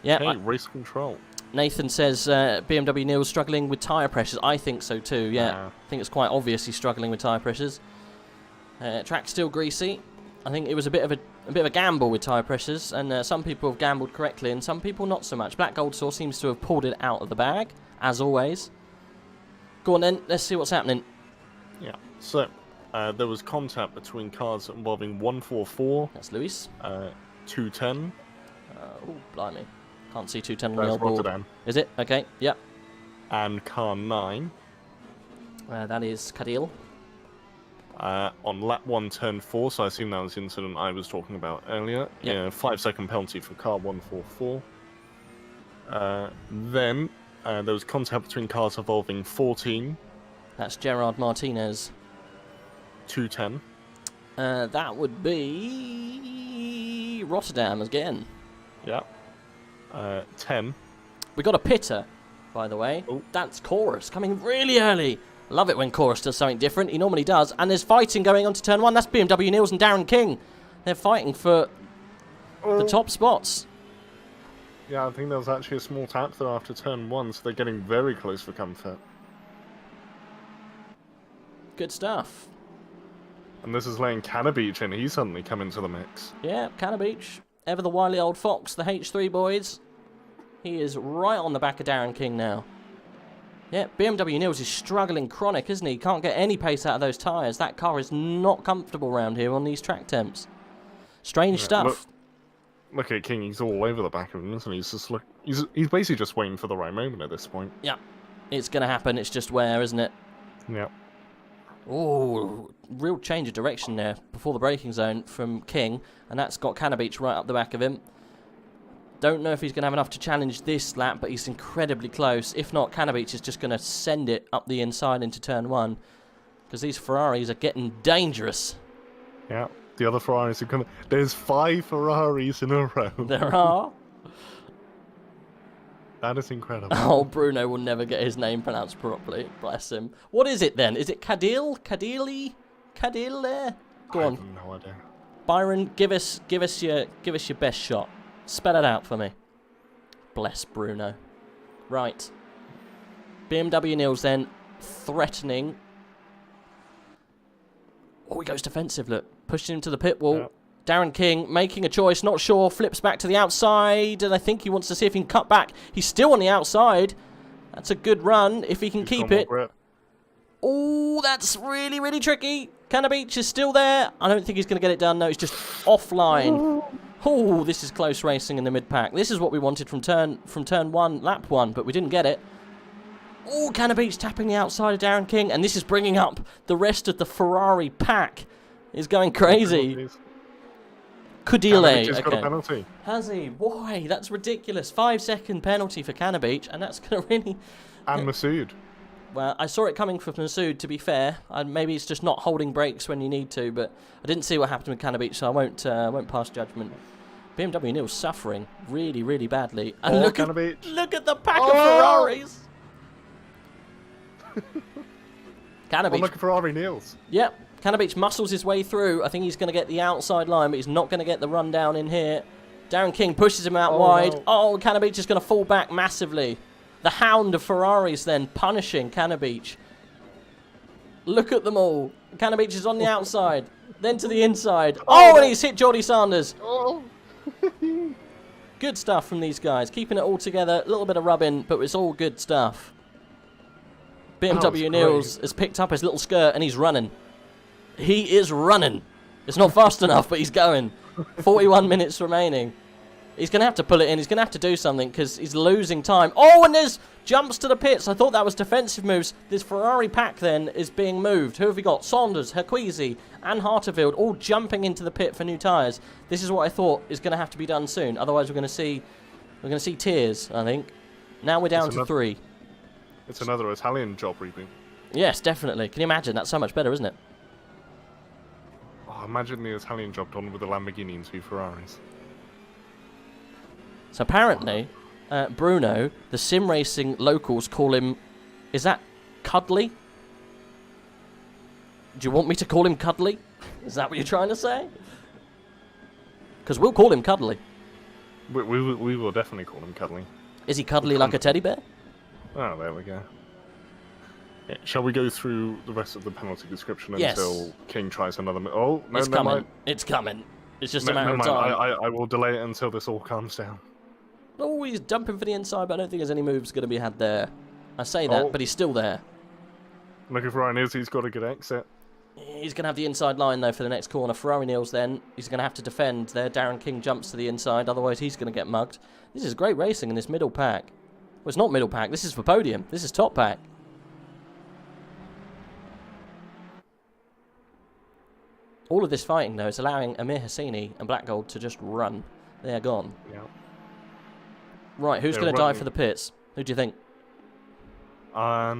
Yeah. Hey, race control. Nathan says BMW Niels struggling with tyre pressures. I think so too, yeah. I think it's quite obvious he's struggling with tyre pressures. Track's still greasy. I think it was a bit of a gamble with tyre pressures, and some people have gambled correctly and some people not so much. Black Gold Source seems to have pulled it out of the bag, as always. Go on then, let's see what's happening. Yeah, so there was contact between cars involving 144. That's Luis. 210. Oh, blimey. Can't see 210 on the old board. Rotterdam. Is it? Okay, yep. And car 9. That is Kadil. On lap 1, turn 4, so I assume that was the incident I was talking about earlier. Yep. Yeah, 5-second penalty for car 144. Then there was contact between cars involving 14. That's Gerard Martinez. 210. That would be Rotterdam again. Yeah. 10. We got a pitter, by the way. Oh. That's Chorus coming really early. Love it when Chorus does something different. He normally does. And there's fighting going on to turn 1. That's BMW Niels and Darren King. They're fighting for the top spots. Yeah, I think there was actually a small tap there after turn 1, so they're getting very close for comfort. Good stuff. And this is letting Cannabeach in. He's suddenly come into the mix. Yeah, Cannabeach. Ever the wily old fox, the H3 boys. He is right on the back of Darren King now. Yeah, BMW Niels is struggling chronic, isn't he? Can't get any pace out of those tyres. That car is not comfortable around here on these track temps. Strange stuff. Look at King. He's all over the back of him, isn't he? He's just he's basically just waiting for the right moment at this point. Yeah, it's going to happen. It's just where, isn't it? Yeah. Oh, real change of direction there before the braking zone from King, and that's got Cannabeach right up the back of him. Don't know if he's going to have enough to challenge this lap, but he's incredibly close. If not, Cannabeach is just going to send it up the inside into turn 1, because these Ferraris are getting dangerous. Yeah, the other Ferraris are coming. There's 5 Ferraris in a row. There are. That is incredible. Oh, Bruno will never get his name pronounced properly. Bless him. What is it then? Is it Kadil? Kadili? Kadil there? Go on. I have no idea. Byron, give us your best shot. Spell it out for me. Bless Bruno. Right. BMW Niels then threatening. Oh, he goes defensive, look. Pushing him to the pit wall. Yeah. Darren King making a choice, not sure, flips back to the outside, and I think he wants to see if he can cut back. He's still on the outside. That's a good run, if he can keep it. Oh, that's really, really tricky. Cannabeach is still there. I don't think he's going to get it done. No, he's just offline. Oh, this is close racing in the mid-pack. This is what we wanted from turn 1, lap 1, but we didn't get it. Oh, Canabeach tapping the outside of Darren King, and this is bringing up the rest of the Ferrari pack. He's going crazy. Kudile, got a penalty. Has he? Why? That's ridiculous. 5-second penalty for Canabeach, and that's going to really... And Masood. Well, I saw it coming from Masood, to be fair. Maybe it's just not holding brakes when you need to, but I didn't see what happened with Canabeach, so I won't pass judgment. BMW Neil's suffering really, really badly. And look at the pack of Ferraris! Canabeach. Look at Ferrari Niels. Yep. Canabeach muscles his way through. I think he's going to get the outside line, but he's not going to get the rundown in here. Darren King pushes him out wide. No. Oh, Canabeach is going to fall back massively. The hound of Ferraris then punishing Canabeach. Look at them all. Canabeach is on the outside, then to the inside. Oh, and he's hit Jordy Sanders. Oh. Good stuff from these guys. Keeping it all together. A little bit of rubbing, but it's all good stuff. BMW Niels has picked up his little skirt and he's running. He is running. It's not fast enough, but he's going. 41 minutes remaining. He's going to have to pull it in. He's going to have to do something because he's losing time. Oh, and there's jumps to the pits. I thought that was defensive moves. This Ferrari pack then is being moved. Who have we got? Saunders, Herquisi, and Harterfield all jumping into the pit for new tyres. This is what I thought is going to have to be done soon. Otherwise, we're going to see tears, I think. Now we're down to 3. It's another Italian job reaping. Yes, definitely. Can you imagine? That's so much better, isn't it? Oh, imagine the Italian job done with a Lamborghini and 2 Ferraris. So apparently, Bruno, the sim racing locals call him... Is that Cuddly? Do you want me to call him Cuddly? Is that what you're trying to say? Because we'll call him Cuddly. We will definitely call him Cuddly. Is he cuddly like a teddy bear? Oh, there we go. Yeah, shall we go through the rest of the penalty description until King tries another... Oh, no, it's coming. It's coming. It's just a matter of time. I will delay it until this all calms down. Oh, he's jumping for the inside, but I don't think there's any moves going to be had there. I say that, but he's still there. Looking for Ryan Niels, he's got a good exit. He's going to have the inside line, though, for the next corner. Ferrari Niels, then, he's going to have to defend there. Darren King jumps to the inside, otherwise he's going to get mugged. This is great racing in this middle pack. Well, it's not middle pack, this is for podium. This is top pack. All of this fighting, though, is allowing Amir Hassini and Black Gold to just run. They're gone. Yeah. Right, who's going to die for the pits? Who do you think? I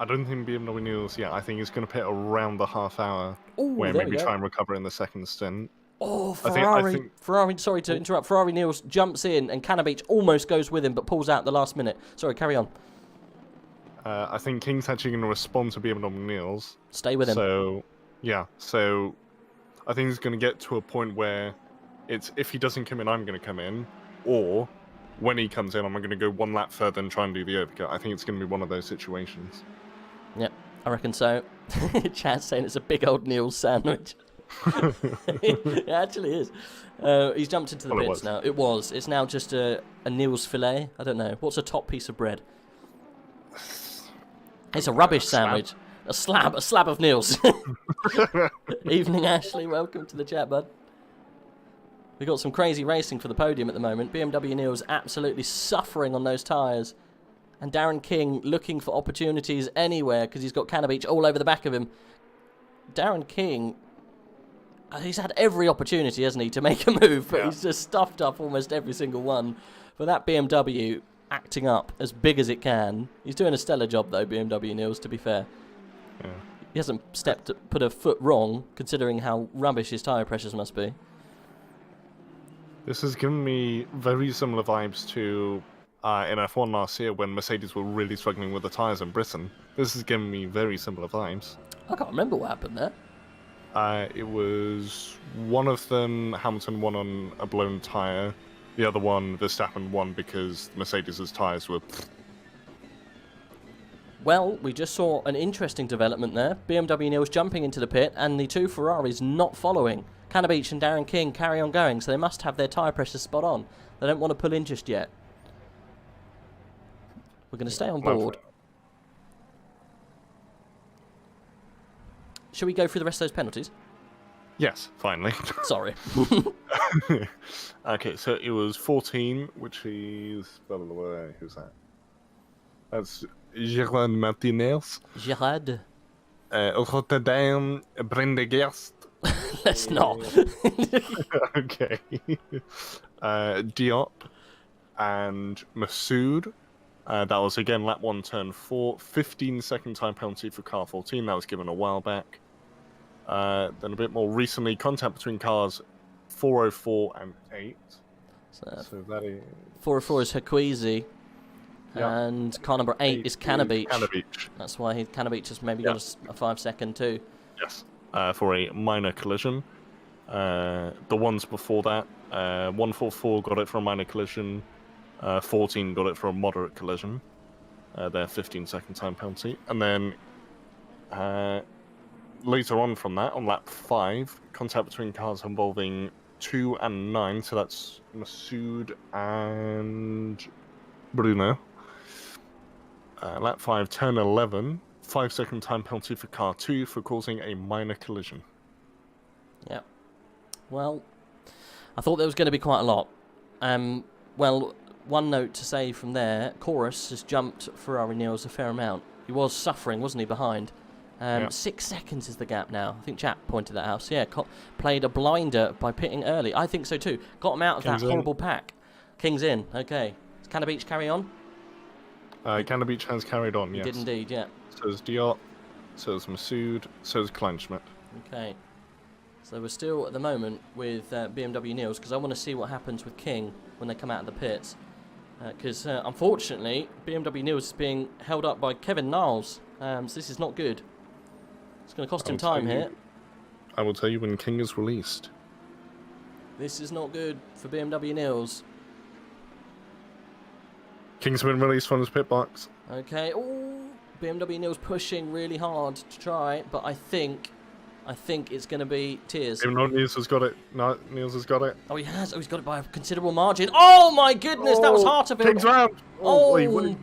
don't think BMW Niels yet. I think he's going to pit around the half hour. Ooh, where maybe try and recover in the second stint. Oh, Ferrari. Ferrari, sorry to interrupt. Ferrari Niels jumps in and Canabeach almost goes with him but pulls out at the last minute. Sorry, carry on. I think King's actually going to respond to BMW Niels. Stay with him. So, yeah. So, I think he's going to get to a point where it's if he doesn't come in, I'm going to come in. Or, when he comes in, I'm going to go one lap further and try and do the overcut. I think it's going to be one of those situations. Yep, I reckon so. Chad's saying it's a big old Niels sandwich. It actually is. He's jumped into the pits now. It's now just a Niels fillet. I don't know. What's a top piece of bread? It's a rubbish sandwich. A slab of Niels. Evening, Ashley. Welcome to the chat, bud. We've got some crazy racing for the podium at the moment. BMW Niels absolutely suffering on those tyres. And Darren King looking for opportunities anywhere because he's got Canabeach all over the back of him. Darren King, he's had every opportunity, hasn't he, to make a move, but he's just stuffed up almost every single one. But that BMW acting up as big as it can. He's doing a stellar job, though, BMW Niels, to be fair. Yeah. He hasn't put a foot wrong, considering how rubbish his tyre pressures must be. This has given me very similar vibes to in F1 last year when Mercedes were really struggling with the tyres in Britain. This has given me very similar vibes. I can't remember what happened there. It was one of them, Hamilton won on a blown tyre. The other one, Verstappen won because Mercedes' tyres were... Well, we just saw an interesting development there. BMW Niels jumping into the pit and the two Ferraris not following. Canabeach and Darren King carry on going, so they must have their tyre pressure spot on. They don't want to pull in just yet. We're going to stay on board. Shall we go through the rest of those penalties? Yes, finally. Sorry. Okay, so it was 14, which is... Who's that? That's Gerard Martinez. Gerard. Rotterdam, Brendegerst. Let's not. Okay. Diop and Masood. That was again lap 1, turn 4. 15-second time penalty for car 14. That was given a while back. Then a bit more recently, contact between cars 404 and 8. So that is... 404 is Haquizi. Yep. And car number 8 is Cannabeach. Cannabeach. That's why Cannabeach has maybe got a 5-second too. Yes. For a minor collision. The ones before that, 144 got it for a minor collision. 14 got it for a moderate collision. Their 15-second time penalty. And then later on from that, on lap 5, contact between cars involving 2 and 9. So that's Masood and Bruno. Lap 5, turn 11. 5-second time penalty for car 2 for causing a minor collision. Yeah. Well, I thought there was going to be quite a lot. Well, one note to say from there, Chorus has jumped Ferrari Niels a fair amount. He was suffering, wasn't he, behind? 6 seconds is the gap now. I think Chap pointed that out. So yeah, played a blinder by pitting early. I think so too. Got him out of that horrible pack. King's in. Okay. Does Cannabeach carry on? Cannabeach has carried on, yes. He did indeed, yeah. So is Diop, so is Masood, so is Kleinschmidt. Okay. So we're still at the moment with BMW Niels, because I want to see what happens with King when they come out of the pits. Because unfortunately, BMW Niels is being held up by Kevin Niles. So this is not good. It's going to cost him time here. I will tell you when King is released. This is not good for BMW Niels. King's been released from his pit box. Okay. Oh, BMW Niels pushing really hard to try, but I think it's going to be tears. Even though Niels has got it. No, Niels has got it. Oh, he has. Oh, he's got it by a considerable margin. Oh my goodness, that was Harteville. King's round. Oh,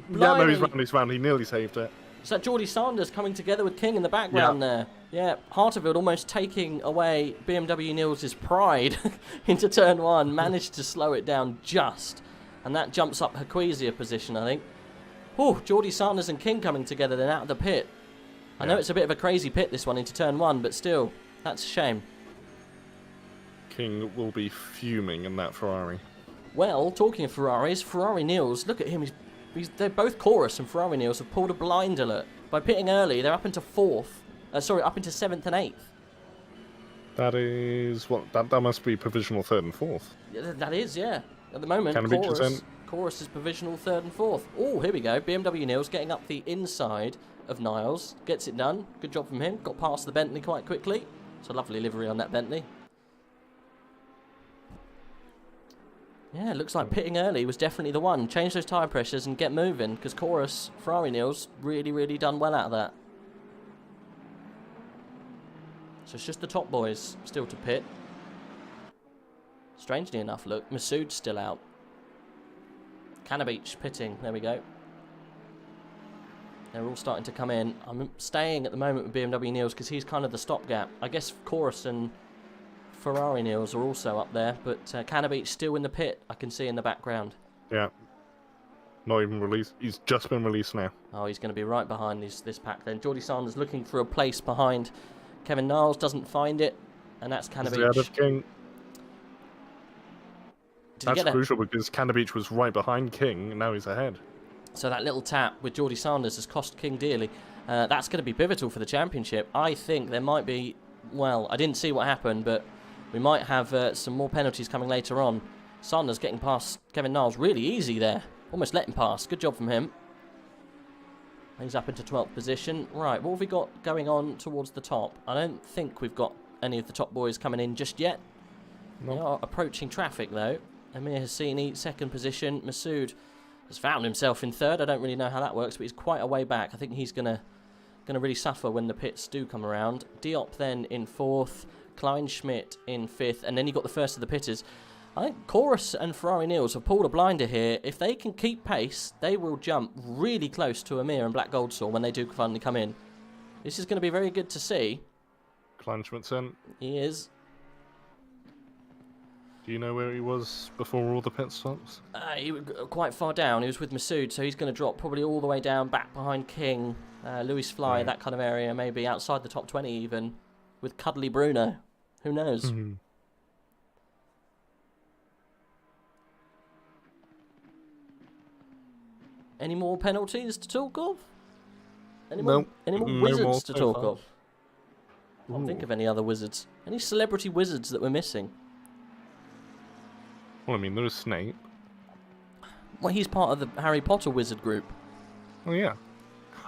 no, he's round. He nearly saved it. Is that Geordie Sanders coming together with King in the background there? Yeah, Harteville almost taking away BMW Niels' pride into turn 1. Managed to slow it down just. And that jumps up Haquizi a position, I think. Oh, Geordie Sanders and King coming together then out of the pit. I know it's a bit of a crazy pit, this one, into turn 1, but still, that's a shame. King will be fuming in that Ferrari. Well, talking of Ferraris, Ferrari Niels, look at him. They're both Chorus and Ferrari Niels have pulled a blind alert. By pitting early, they're up into 4th. Up into 7th and 8th. That is what? That must be provisional 3rd and 4th. Yeah, that is, yeah. At the moment, Chorus is provisional 3rd and 4th. Oh, here we go. BMW Niels getting up the inside of Niles. Gets it done. Good job from him. Got past the Bentley quite quickly. It's a lovely livery on that Bentley. Yeah, looks like pitting early was definitely the one. Change those tyre pressures and get moving, because Chorus, Ferrari Niels, really, really done well out of that. So it's just the top boys still to pit. Strangely enough, look, Masood's still out. Cannabeach pitting, there we go. They're all starting to come in. I'm staying at the moment with BMW Niels because he's kind of the stopgap. I guess Chorus and Ferrari Niels are also up there, but Cannabeach still in the pit, I can see in the background. Yeah. Not even released. He's just been released now. Oh, he's going to be right behind this pack then. Geordie Sanders looking for a place behind Kevin Niles, doesn't find it, and that's Cannabeach. That's crucial because Cannabeach was right behind King, and now he's ahead. So that little tap with Geordie Sanders has cost King dearly. That's going to be pivotal for the championship. I think there might be, well, I didn't see what happened, but we might have some more penalties coming later on. Sanders getting past Kevin Niles really easy there. Almost let him pass. Good job from him. He's up into 12th position. Right, what have we got going on towards the top? I don't think we've got any of the top boys coming in just yet. No. We are approaching traffic, though. Amir Hassini, 2nd position. Masood has found himself in 3rd. I don't really know how that works, but he's quite a way back. I think he's gonna really suffer when the pits do come around. Diop then in 4th. Kleinschmidt in 5th. And then you got the first of the pitters. I think Chorus and Ferrari Niels have pulled a blinder here. If they can keep pace, they will jump really close to Amir and Black Goldsaw when they do finally come in. This is going to be very good to see. Kleinschmidt's in. He is. Do you know where he was before all the pit stops? He was quite far down. He was with Masood, so he's going to drop probably all the way down, back behind King, Louis Fly, that kind of area, maybe outside the top 20 even, with Cuddly Bruno. Who knows? Any more penalties to talk of? Any more wizards to talk of? I can't think of any other wizards. Any celebrity wizards that we're missing? Well, I mean, there is Snape. Well, he's part of the Harry Potter wizard group. Oh, yeah.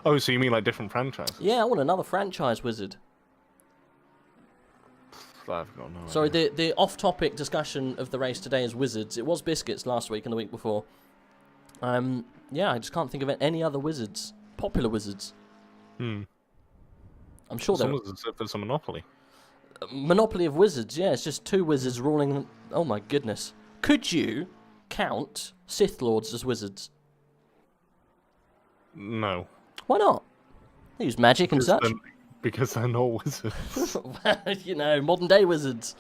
Oh, so you mean like different franchises? Yeah, I want another franchise wizard. I've got no Sorry, idea. the off-topic discussion of the race today is wizards. It was biscuits last week and the week before. Yeah, I just can't think of any other wizards. Popular wizards. I'm sure there There's a Monopoly. Monopoly of wizards, yeah. It's just two wizards ruling... Oh, my goodness. Could you count Sith Lords as wizards? No. Why not? They use magic and such. Because they're not wizards. You know, modern-day wizards.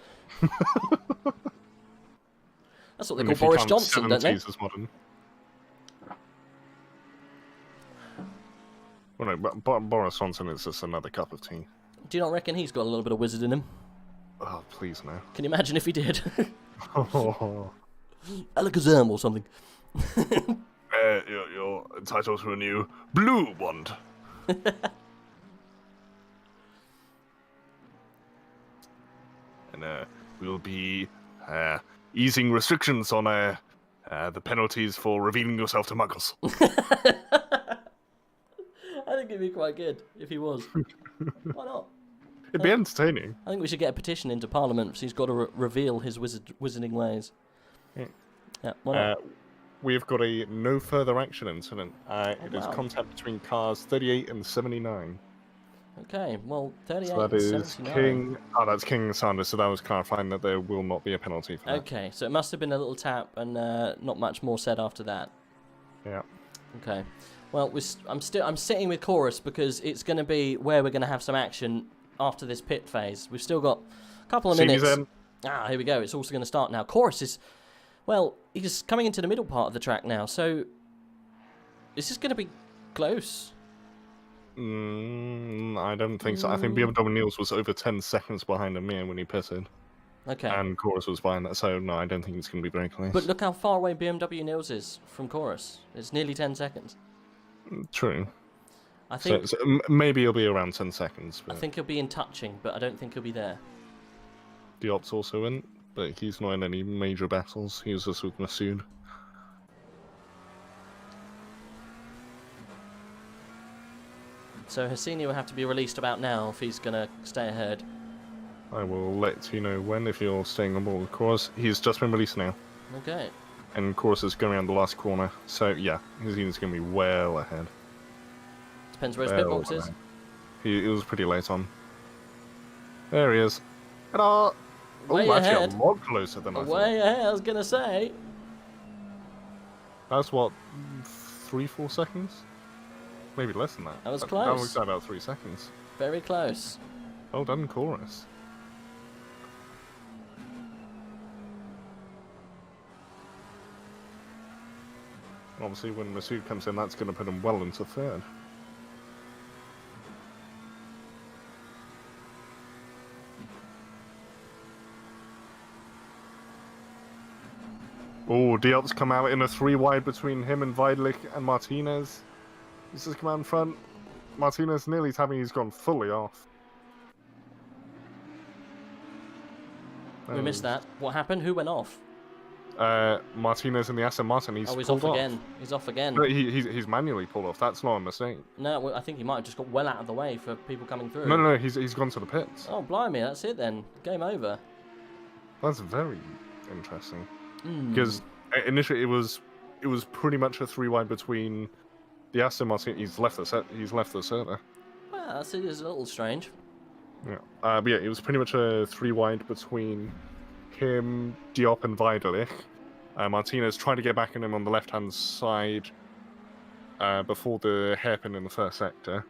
That's what they call Boris Johnson, don't they? As modern. Well, no, but Boris Johnson is just another cup of tea. Do you not reckon he's got a little bit of wizard in him? Oh, please no. Can you imagine if he did? Oh. Alakazam or something. You're entitled to a new blue wand. And we'll be easing restrictions on the penalties for revealing yourself to muggles. I think it'd be quite good if he was. Why not? It'd be entertaining. I think we should get a petition into Parliament so he's got to reveal his wizarding ways. Yeah, why not? We've got a no further action incident. It is contact between cars 38 and 79. Okay, well, 38 so that and is 79. King. Oh, that's King and Sanders, so that was clarifying that there will not be a penalty for that. Okay, so it must have been a little tap and not much more said after that. Yeah. Okay. Well, I'm sitting with Chorus because it's going to be where we're going to have some action after this pit phase. We've still got a couple of minutes. Here we go. It's also going to start now. Chorus is, well, he's coming into the middle part of the track now, so is this going to be close? I don't think so. I think BMW Niels was over 10 seconds behind Amir when he pitted. Okay. And Chorus was behind that, so no, I don't think it's going to be very close. But look how far away BMW Niels is from Chorus. It's nearly 10 seconds. True. I think so maybe he'll be around 10 seconds. But I think he'll be in touching, but I don't think he'll be there. Diop's also in, but he's not in any major battles. He was just with Masood. So Hassini will have to be released about now if he's going to stay ahead. I will let you know when, if you're staying on board with Chorus. He's just been released now. Okay. And Chorus is going around the last corner. So, yeah, Hassini's going to be well ahead. Depends where his pit box is. He was pretty late on. There he is. Ta-da! Way actually ahead. a lot closer than I thought. Way ahead, I was going to say. That's what, 3-4 seconds? Maybe less than that. That was That close. works out about 3 seconds. Very close. Well done, Chorus. Obviously, when Masood comes in, that's going to put him well into third. Oh, Diop's come out in a 3-wide between him and Weidlich and Martinez. He's just come out in front. Martinez nearly telling me he's gone fully off. We missed that. What happened? Who went off? Martinez in the Aston Martin. He's off again. He's off again. No, he's manually pulled off. That's not a mistake. No, well, I think he might have just got well out of the way for people coming through. No, he's gone to the pits. Oh, blimey, that's it then. Game over. That's very interesting. Because initially it was pretty much a 3-wide between the Aston Martin. He's left the server. Well, it is a little strange. Yeah. But yeah, it was pretty much a 3-wide between him, Diop, and Weidlich. Martinez tried to get back in him on the left-hand side before the hairpin in the first sector.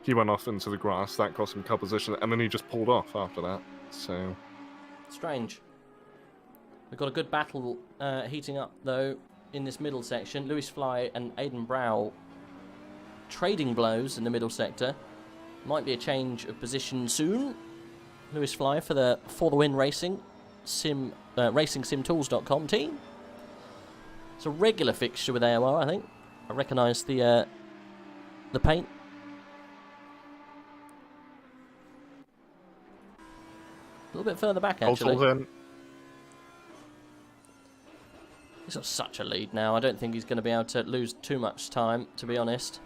He went off into the grass. That cost him car position, and then he just pulled off after that. So strange. We've got a good battle heating up, though, in this middle section. Lewis Fly and Aidan Brow trading blows in the middle sector. Might be a change of position soon. Lewis Fly for the Win Racing RacingSimTools.com team. It's a regular fixture with AOR, I think. I recognise the paint. A little bit further back, actually. He's got such a lead now. I don't think he's going to be able to lose too much time, to be honest.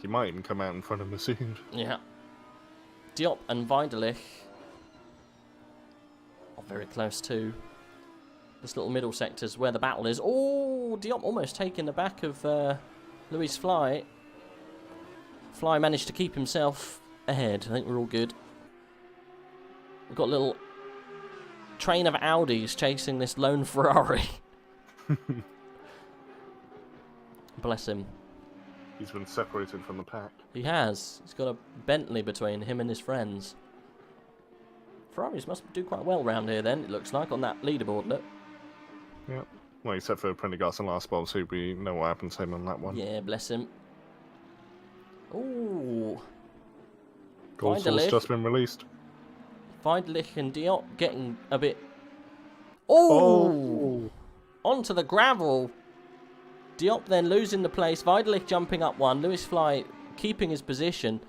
He might even come out in front of Masood. Yeah. Diop and Weidelich are very close too. This little middle sector's where the battle is. Oh, Diop almost taking the back of Louis Fly. Fly managed to keep himself ahead. I think we're all good. We've got a little train of Audis chasing this lone Ferrari. Bless him. He's been separated from the pack. He has. He's got a Bentley between him and his friends. Ferraris must do quite well round here then, it looks like, on that leaderboard, look. Yeah. Well, except for Prendergast and last spot, so we know what happened to him on that one. Yeah, bless him. Ooh. Gold Source just been released. Weidelich and Diop getting a bit... Oh! Onto the gravel. Diop then losing the place. Weidelich jumping up one. Lewis Fly keeping his position.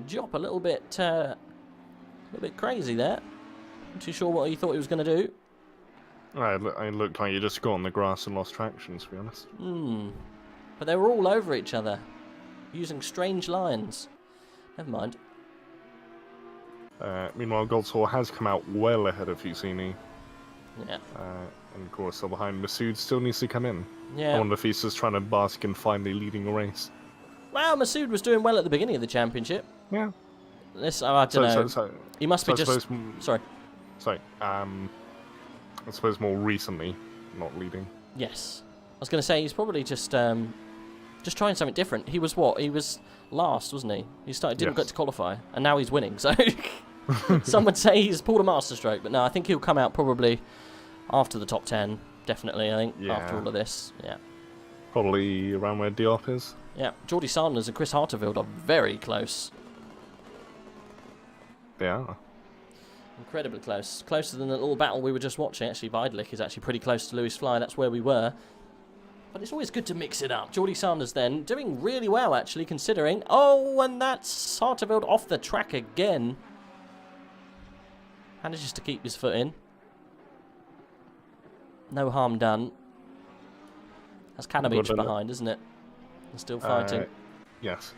Diop a little bit crazy there. Not too sure what he thought he was going to do. It looked like you just got on the grass and lost traction, to be honest. But they were all over each other, using strange lines. Never mind. Meanwhile, Goldsaw has come out well ahead of Fusini. Yeah. And of course, still behind. Masood still needs to come in. Yeah. I wonder if he's just trying to bask in finally leading a race. Well, Masood was doing well at the beginning of the championship. Yeah. This, I don't know. He must be just... Sorry. Sorry. I suppose more recently, not leading. Yes. I was going to say, he's probably just trying something different. He was what? He was last, wasn't he? He didn't get to qualify, and now he's winning, so... Some would say he's pulled a masterstroke, but no, I think he'll come out probably after the top 10, definitely, I think, after all of this. Yeah. Probably around where Diop is. Yeah, Geordie Sanders and Chris Harterfield are very close. They are. Incredibly close. Closer than the little battle we were just watching. Actually, Weidelich is actually pretty close to Lewis Fly. That's where we were. But it's always good to mix it up. Geordie Sanders then doing really well, actually, considering. Oh, and that's Harterfield off the track again. Manages to keep his foot in. No harm done. That's Kanabich behind, isn't it? They're still fighting. Yes.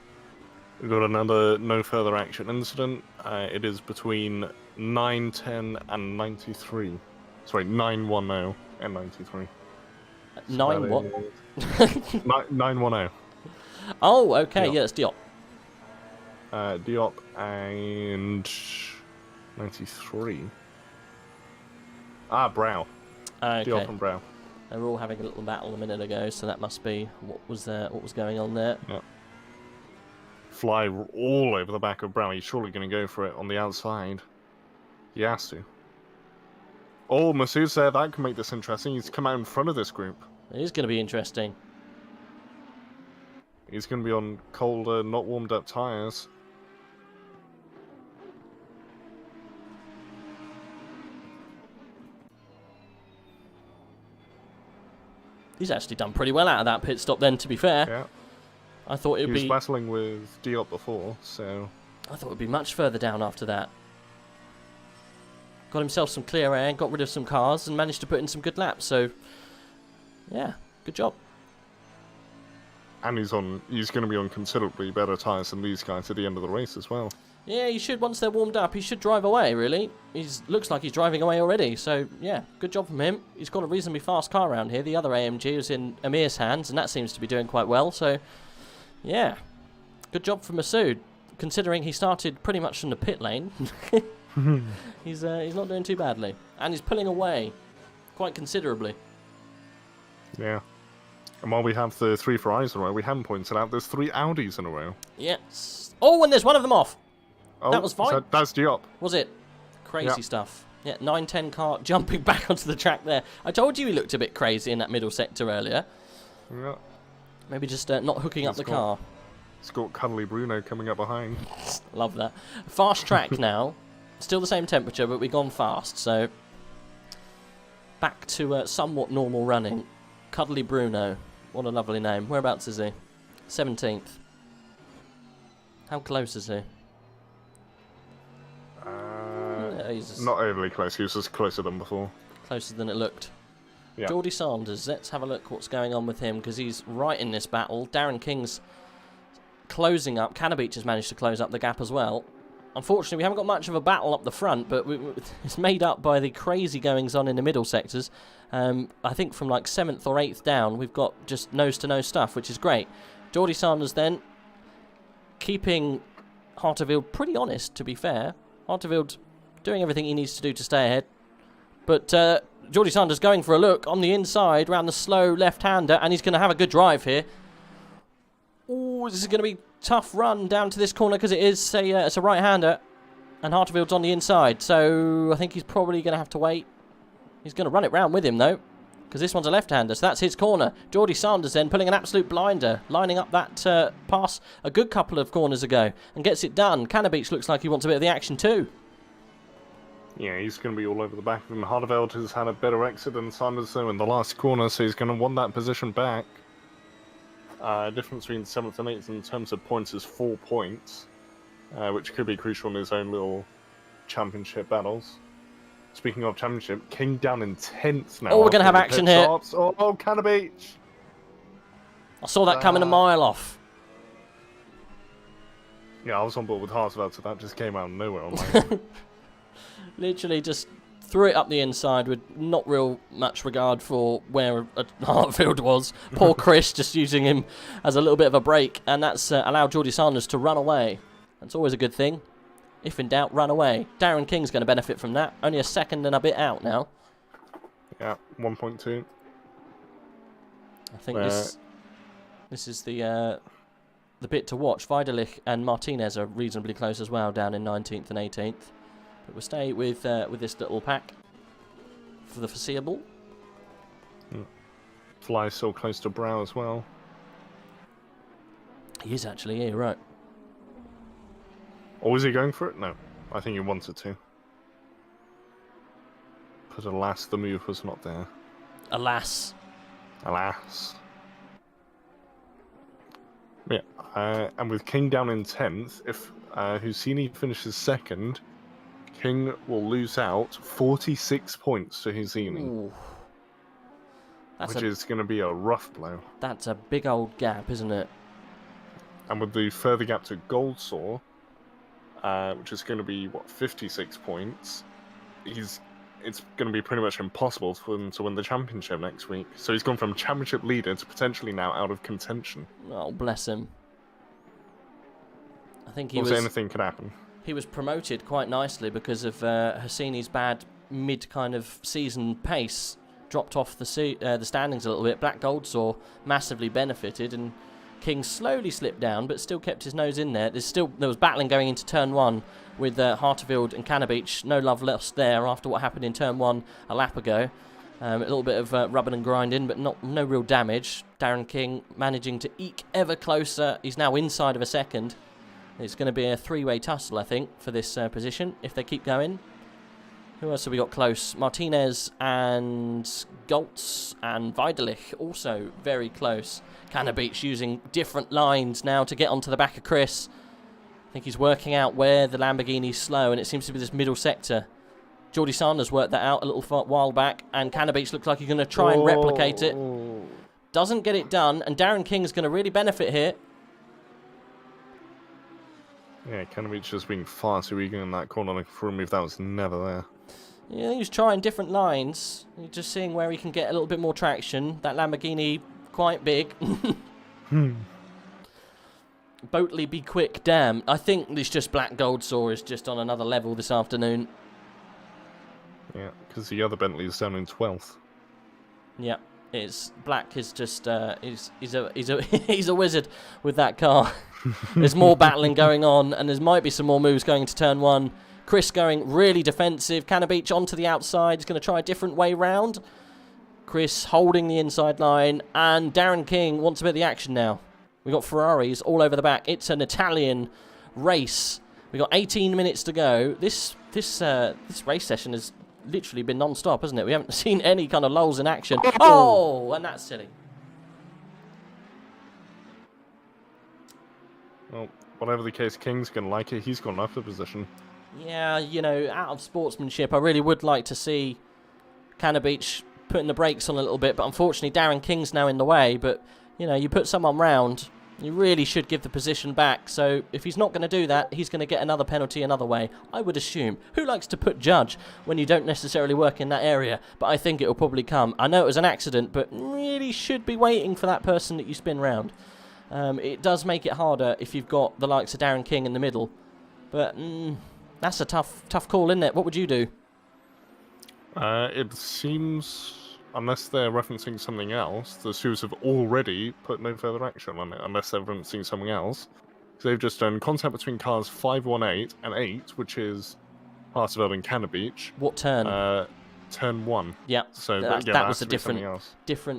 We've got another no further action incident. It is between 910 and 93. Sorry, 910 and 93. 9 what? 910. Oh, okay, Diop. yeah, it's Diop. Diop and 93. Brow. Okay. Diop and Brow. They were all having a little battle a minute ago, so that must be what was going on there. Yep. Fly all over the back of Brow. He's surely going to go for it on the outside. He has to. Oh, Masood said that can make this interesting. He's come out in front of this group. It is going to be interesting. He's going to be on colder, not warmed up tyres. He's actually done pretty well out of that pit stop then, to be fair. Yeah. I thought He was battling with Diop before, so... I thought it would be much further down after that. Got himself some clear air, got rid of some cars, and managed to put in some good laps, so... Yeah, good job. And he's going to be on considerably better tyres than these guys at the end of the race as well. Yeah, he should, once they're warmed up, he should drive away, really. Looks like he's driving away already, so yeah, good job from him. He's got a reasonably fast car around here. The other AMG was in Amir's hands, and that seems to be doing quite well, so yeah, good job for Masood, considering he started pretty much from the pit lane. He's not doing too badly, and he's pulling away quite considerably. Yeah. And while we have the 3 Ferraris in a row, we haven't pointed out there's 3 Audis in a row. Yes. Oh, and there's one of them off. Oh, that was fine. That's Diop. Was it? Crazy stuff. Yeah, 910 car jumping back onto the track there. I told you he looked a bit crazy in that middle sector earlier. Yeah. Maybe just not hooking up the car. It's got Cuddly Bruno coming up behind. Love that. Fast track now. Still the same temperature, but we've gone fast, so back to somewhat normal running. Cuddly Bruno. What a lovely name. Whereabouts is he? 17th. How close is he? He's Not overly close. He was just closer than before. closer than it looked. Yeah. Geordie Sanders, let's have a look what's going on with him, because he's right in this battle. Darren King's closing up. Cannabeach has managed to close up the gap as well. Unfortunately, we haven't got much of a battle up the front, but it's made up by the crazy goings-on in the middle sectors. I think from like 7th or 8th down, we've got just nose-to-nose stuff, which is great. Geordie Sanders then keeping Harterfield pretty honest, to be fair. Harterfield doing everything he needs to do to stay ahead. But Geordie Sanders going for a look on the inside, round the slow left-hander, and he's going to have a good drive here. Oh, this is going to be a tough run down to this corner because it's a right-hander, and Harterfield's on the inside, so I think he's probably going to have to wait. He's going to run it round with him, though, because this one's a left-hander, so that's his corner. Geordie Sanders then pulling an absolute blinder, lining up that pass a good couple of corners ago, and gets it done. Cannabeach looks like he wants a bit of the action too. Yeah, he's going to be all over the back of him. Harderveld has had a better exit than Sanders in the last corner, so he's going to want that position back. Difference between 7th and 8th in terms of points is 4 points, which could be crucial in his own little championship battles. Speaking of championship, King down in 10th now. Oh, we're going to have action here. Oh, Cannabeach! I saw that coming a mile off. Yeah, I was on board with Harderveld, so that just came out of nowhere on my Literally just threw it up the inside with not real much regard for where Hartfield was. Poor Chris just using him as a little bit of a break, and that's allowed Geordie Sanders to run away. That's always a good thing. If in doubt, run away. Darren King's going to benefit from that. Only a second and a bit out now. Yeah, 1.2. I think this is the bit to watch. Vidalich and Martinez are reasonably close as well, down in 19th and 18th. But we'll stay with this little pack for the foreseeable. Fly so close to Brow as well. He is actually, yeah, right. Or was he going for it? No, I think he wanted to. But alas, the move was not there. Alas. Alas. Yeah, and with King down in 10th, if Husini finishes 2nd, King will lose out 46 points to Husini. Which is going to be a rough blow. That's a big old gap, isn't it? And with the further gap to Goldsaw, which is going to be, 56 points, it's going to be pretty much impossible for him to win the championship next week. So he's gone from championship leader to potentially now out of contention. Oh, bless him. I think anything could happen. He was promoted quite nicely because of Hassini's bad mid kind of season pace. Dropped off the standings a little bit. Black Goldsaw massively benefited, and King slowly slipped down, but still kept his nose in there. There was battling going into turn 1 with Harterfield and Cannabeach. No love lost there after what happened in turn 1 a lap ago. A little bit of rubbing and grinding, but no real damage. Darren King managing to eke ever closer. He's now inside of a second. It's going to be a 3-way tussle, I think, for this position, if they keep going. Who else have we got close? Martinez and Goltz and Vidalich, also very close. Cannabeach using different lines now to get onto the back of Chris. I think he's working out where the Lamborghini's slow, and it seems to be this middle sector. Geordie Sanders worked that out a little while back, and Cannabeach looks like he's going to try and replicate it. Doesn't get it done, and Darren King's going to really benefit here. Yeah, Cannabeach just being far too eager in that corner for a move that was never there. Yeah, he was trying different lines. He's just seeing where he can get a little bit more traction. That Lamborghini, quite big. Boatley, be quick, damn. I think this just Black Goldsaw is just on another level this afternoon. Yeah, because the other Bentley is down in 12th. Yeah, Black is just he's a wizard with that car. There's more battling going on, and there might be some more moves going into turn 1. Chris going really defensive. Cannabeach onto the outside. He's going to try a different way round. Chris holding the inside line. And Darren King wants a bit of the action now. We've got Ferraris all over the back. It's an Italian race. We've got 18 minutes to go. This race session has literally been non-stop, hasn't it? We haven't seen any kind of lulls in action. Oh, and that's silly. Well, whatever the case, King's going to like it. He's gone up a position. Yeah, you know, out of sportsmanship, I really would like to see Cannabeach putting the brakes on a little bit, but unfortunately Darren King's now in the way. But, you know, you put someone round, you really should give the position back. So if he's not going to do that, he's going to get another penalty another way, I would assume. Who likes to put judge when you don't necessarily work in that area? But I think it'll probably come. I know it was an accident, but really should be waiting for that person that you spin round. It does make it harder if you've got the likes of Darren King in the middle. But that's a tough call, isn't it? What would you do? It seems, unless they're referencing something else, the Sues have already put no further action on it, unless they're referencing something else. So they've just done contact between cars 518 and 8, which is Harteveld and Cannabeach. What turn? Turn 1. Yeah, so that was a different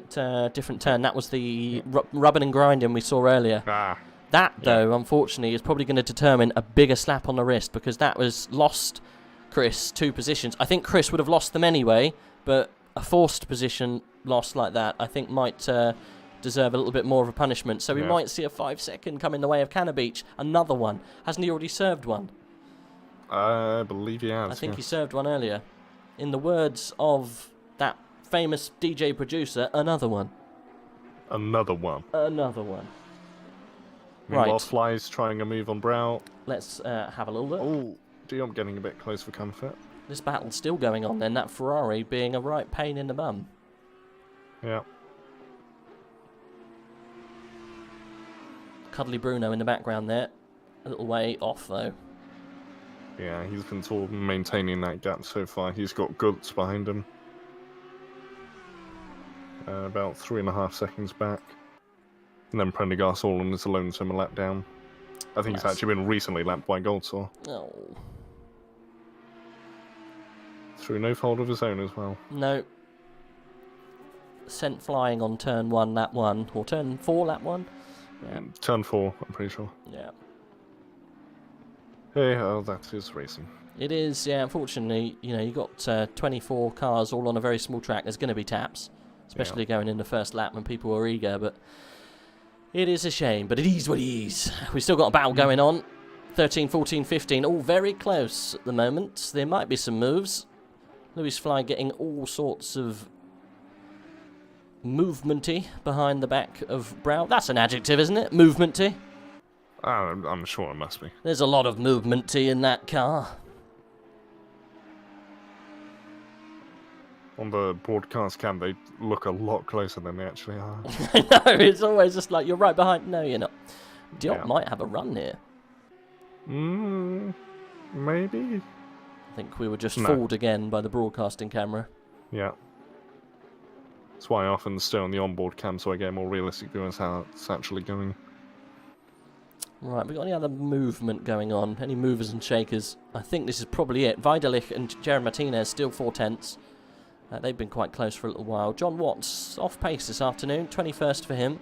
turn. That was the rubbing and grinding we saw earlier. That, though, unfortunately, is probably going to determine a bigger slap on the wrist, because that was lost Chris 2 positions. I think Chris would have lost them anyway, but a forced position loss like that, I think, might deserve a little bit more of a punishment. So we might see a 5-second come in the way of Cannabeach. Another one. Hasn't he already served one? I believe he has. I think he served one earlier. In the words of that famous DJ producer, another one. Another one. Another one. Meanwhile, Right. Fly's trying a move on Brow. Let's have a little look. Oh, Diop getting a bit close for comfort. This battle's still going on then, that Ferrari being a right pain in the bum. Yeah. Cuddly Bruno in the background there. A little way off, though. Yeah, he's been sort of maintaining that gap so far. He's got Guts behind him. About 3.5 seconds back. And then Prendergast all on his alone swim a lap down. I think he's actually been recently lapped by Goldsaw. Oh. Through no fault of his own as well. No. Sent flying on turn 1, lap 1. Or turn 4, lap 1. Yeah. Turn 4, I'm pretty sure. Yeah. Hey, oh, that is racing. It is, yeah. Unfortunately, you know, you got 24 cars all on a very small track. There's going to be taps, especially going in the first lap when people are eager. But it is a shame, but it is what it is. We've still got a battle going on. 13, 14, 15, all very close at the moment. There might be some moves. Lewis Fly getting all sorts of movementy behind the back of Brow. That's an adjective, isn't it? Movementy. I'm sure it must be. There's a lot of movementy in that car. On the broadcast cam, they look a lot closer than they actually are. I know, it's always just like, you're right behind. No, you're not. Diop might have a run here. Maybe? I think we were just fooled again by the broadcasting camera. Yeah. That's why I often stay on the onboard cam so I get a more realistic view of how it's actually going. Right, we got any other movement going on? Any movers and shakers? I think this is probably it. Vidalich and Jared Martinez still 4/10. They've been quite close for a little while. John Watts off pace this afternoon, 21st for him.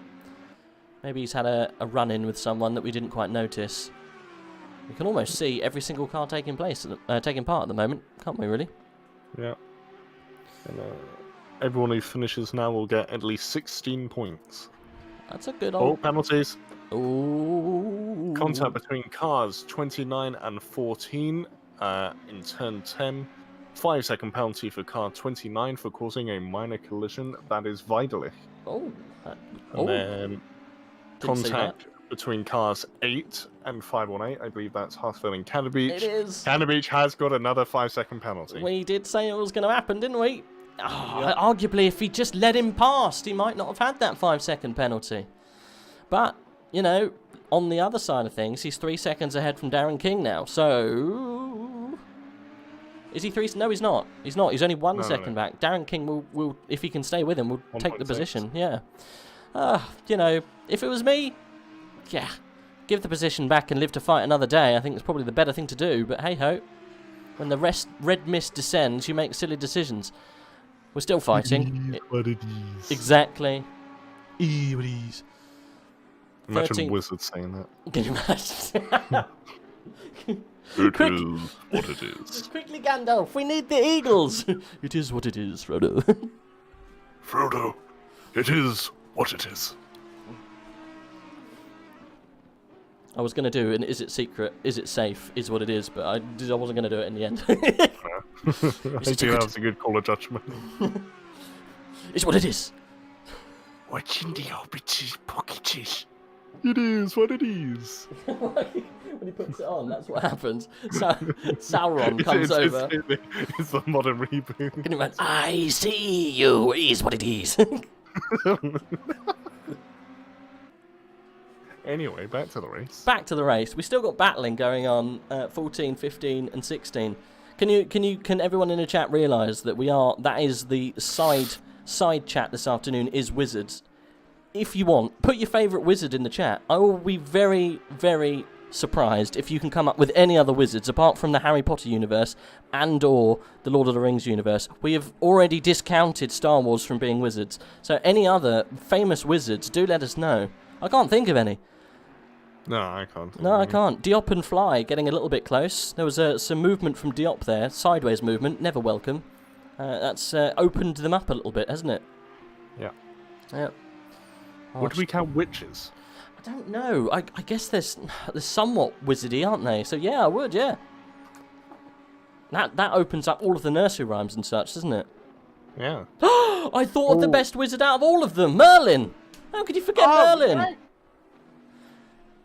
Maybe he's had a run-in with someone that we didn't quite notice. We can almost see every single car taking part at the moment, can't we? Really? Yeah. And everyone who finishes now will get at least 16 points. That's a good old... Oh, penalties. Ooh. Contact between cars 29 and 14 in turn 10. 5-second penalty for car 29 for causing a minor collision. That is Vidalich. Oh. And then contact between cars 8 and 518. I believe that's Harteveld and Cannabeach. It is. Cannabeach has got another 5-second penalty. We did say it was going to happen, didn't we? Oh, arguably, if he just let him past, he might not have had that 5-second penalty. But, you know, on the other side of things, he's 3 seconds ahead from Darren King now. So, is he 3? No, he's not. He's not. He's only 1 second back. Darren King will, if he can stay with him, will take the position. Yeah. You know, if it was me, yeah, give the position back and live to fight another day. I think it's probably the better thing to do. But hey ho. When the red mist descends, you make silly decisions. We're still fighting. What it is. Exactly. Imagine Imagine wizards saying that. Can you imagine? It is what it is. Quickly, Gandalf, we need the eagles. It is what it is, Frodo. Frodo, it is what it is. I was going to do an is it secret, is it safe, is what it is, but I wasn't going to do it in the end. I think that was a good call of judgment. It's what it is. What's in the hobbit's pockets? It is what it is. When he puts it on, that's what happens. Sauron comes over. It's a modern reboot. Can you imagine? I see you, is what it is. Anyway, back to the race. Back to the race. We still got battling going on 14, 15 and 16. Can everyone in the chat realise that that is the side chat this afternoon is wizards. If you want, put your favourite wizard in the chat. I will be very, very surprised if you can come up with any other wizards apart from the Harry Potter universe and or the Lord of the Rings universe. We have already discounted Star Wars from being wizards. So any other famous wizards, do let us know. I can't think of any. No, I can't. No, I can't. Diop and Fly getting a little bit close. There was some movement from Diop there. Sideways movement, never welcome. That's opened them up a little bit, hasn't it? Yeah. Yeah. Would we count witches? I don't know. I guess they're somewhat wizardy, aren't they? So yeah, I would, yeah. That opens up all of the nursery rhymes and such, doesn't it? Yeah. I thought of the best wizard out of all of them, Merlin! How could you forget Merlin? Right.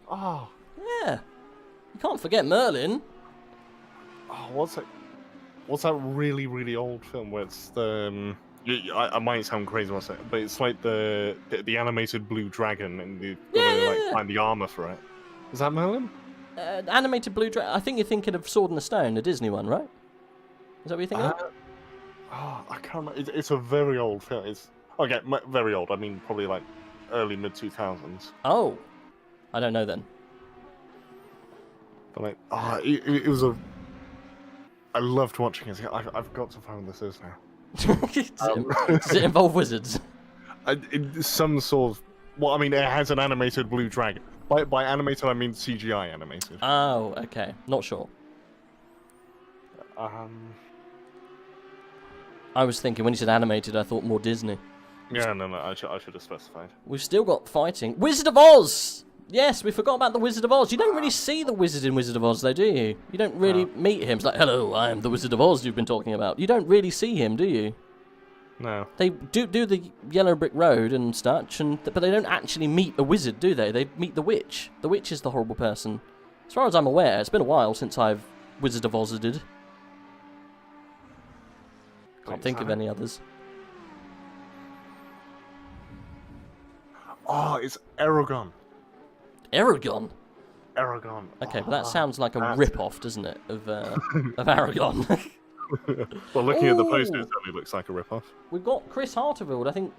Oh. Yeah. You can't forget Merlin. Oh, what's that really, really old film where it's the... I might sound crazy when I say it, but it's like the animated blue dragon and you've got to find the armor for it. Is that Merlin? Animated blue dragon. I think you're thinking of Sword in the Stone, the Disney one, right? Is that what you're thinking of? I can't remember. It's a very old film. It's okay, very old. I mean, probably like early mid-2000s. Oh. I don't know then. But like, it was a... I loved watching it. I've got to find what this is now. Does it involve wizards? Some sort of... Well, I mean, it has an animated blue dragon. By animated, I mean CGI animated. Oh, okay. Not sure. I was thinking, when you said animated, I thought more Disney. Yeah, no, I should have specified. We've still got fighting. Wizard of Oz! Yes, we forgot about the Wizard of Oz. You don't really see the wizard in Wizard of Oz, though, do you? You don't really meet him. It's like, hello, I am the Wizard of Oz you've been talking about. You don't really see him, do you? No. They do the Yellow Brick Road and such, but they don't actually meet a wizard, do they? They meet the witch. The witch is the horrible person. As far as I'm aware, it's been a while since I've Wizard of Oz-ed. Can't think of any others. Oh, it's Aragon. Aragon? Aragon. Okay, but that sounds like a rip-off, doesn't it, of Aragon? Well, looking at the poster, it certainly looks like a rip-off. We've got Chris Harterfield, I think...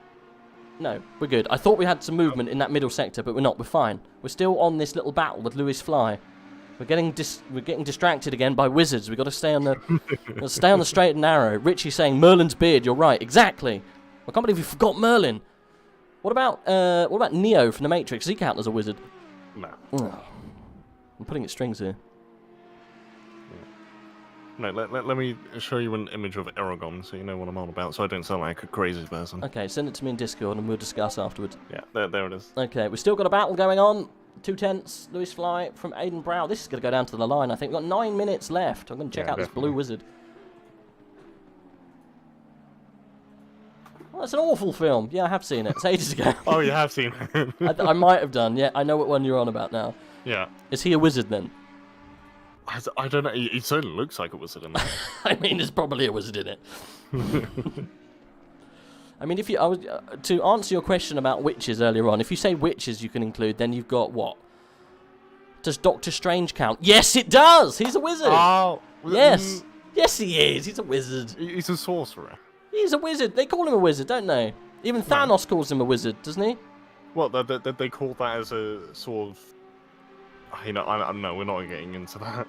No, we're good. I thought we had some movement in that middle sector, but we're not. We're fine. We're still on this little battle with Lewis Fly. We're getting distracted again by wizards. We've got to stay on the straight and narrow. Richie saying Merlin's beard. You're right. Exactly. I can't believe we forgot Merlin. What about Neo from the Matrix? Does he count as a wizard? No. Oh, I'm putting at strings here. No, let me show you an image of Aragon so you know what I'm on about, so I don't sound like a crazy person. Okay, send it to me in Discord and we'll discuss afterwards. Yeah, there it is. Okay, we've still got a battle going on. 2/10, Lewis Fly from Aidan Brow. This is going to go down to the line, I think. We've got 9 minutes left. I'm going to check out this blue wizard. Well, that's an awful film. Yeah, I have seen it. It's ages ago. Oh, you have seen it? I might have done, yeah. I know what one you're on about now. Yeah. Is he a wizard then? I don't know. He certainly looks like a wizard in that. I mean, there's probably a wizard in it. I mean, to answer your question about witches earlier on, if you say witches you can include, then you've got what? Does Doctor Strange count? Yes, it does! He's a wizard! Oh! Yes! Yes, he is! He's a wizard. He's a sorcerer. He's a wizard. They call him a wizard, don't they? Even Thanos calls him a wizard, doesn't he? Well, they call that as a sort of... No, we're not getting into that.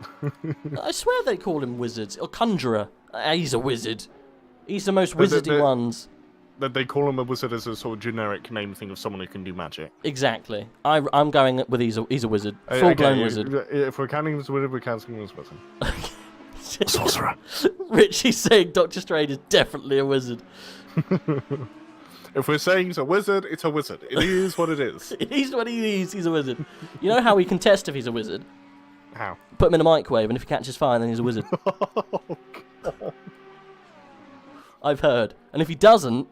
I swear they call him wizards or conjurer. He's a wizard. He's the most wizardy ones. They call him a wizard as a sort of generic name thing of someone who can do magic. Exactly. I'm going with he's a wizard. Full-blown wizard. If we're counting him as a wizard, we're counting him as a wizard. Sorcerer. Richie's saying Doctor Strange is definitely a wizard. If we're saying it's a wizard, it's a wizard. It is what it is. It is what he is. He's a wizard. You know how we can test if he's a wizard? How? Put him in a microwave, and if he catches fire, then he's a wizard. Oh, God. I've heard. And if he doesn't,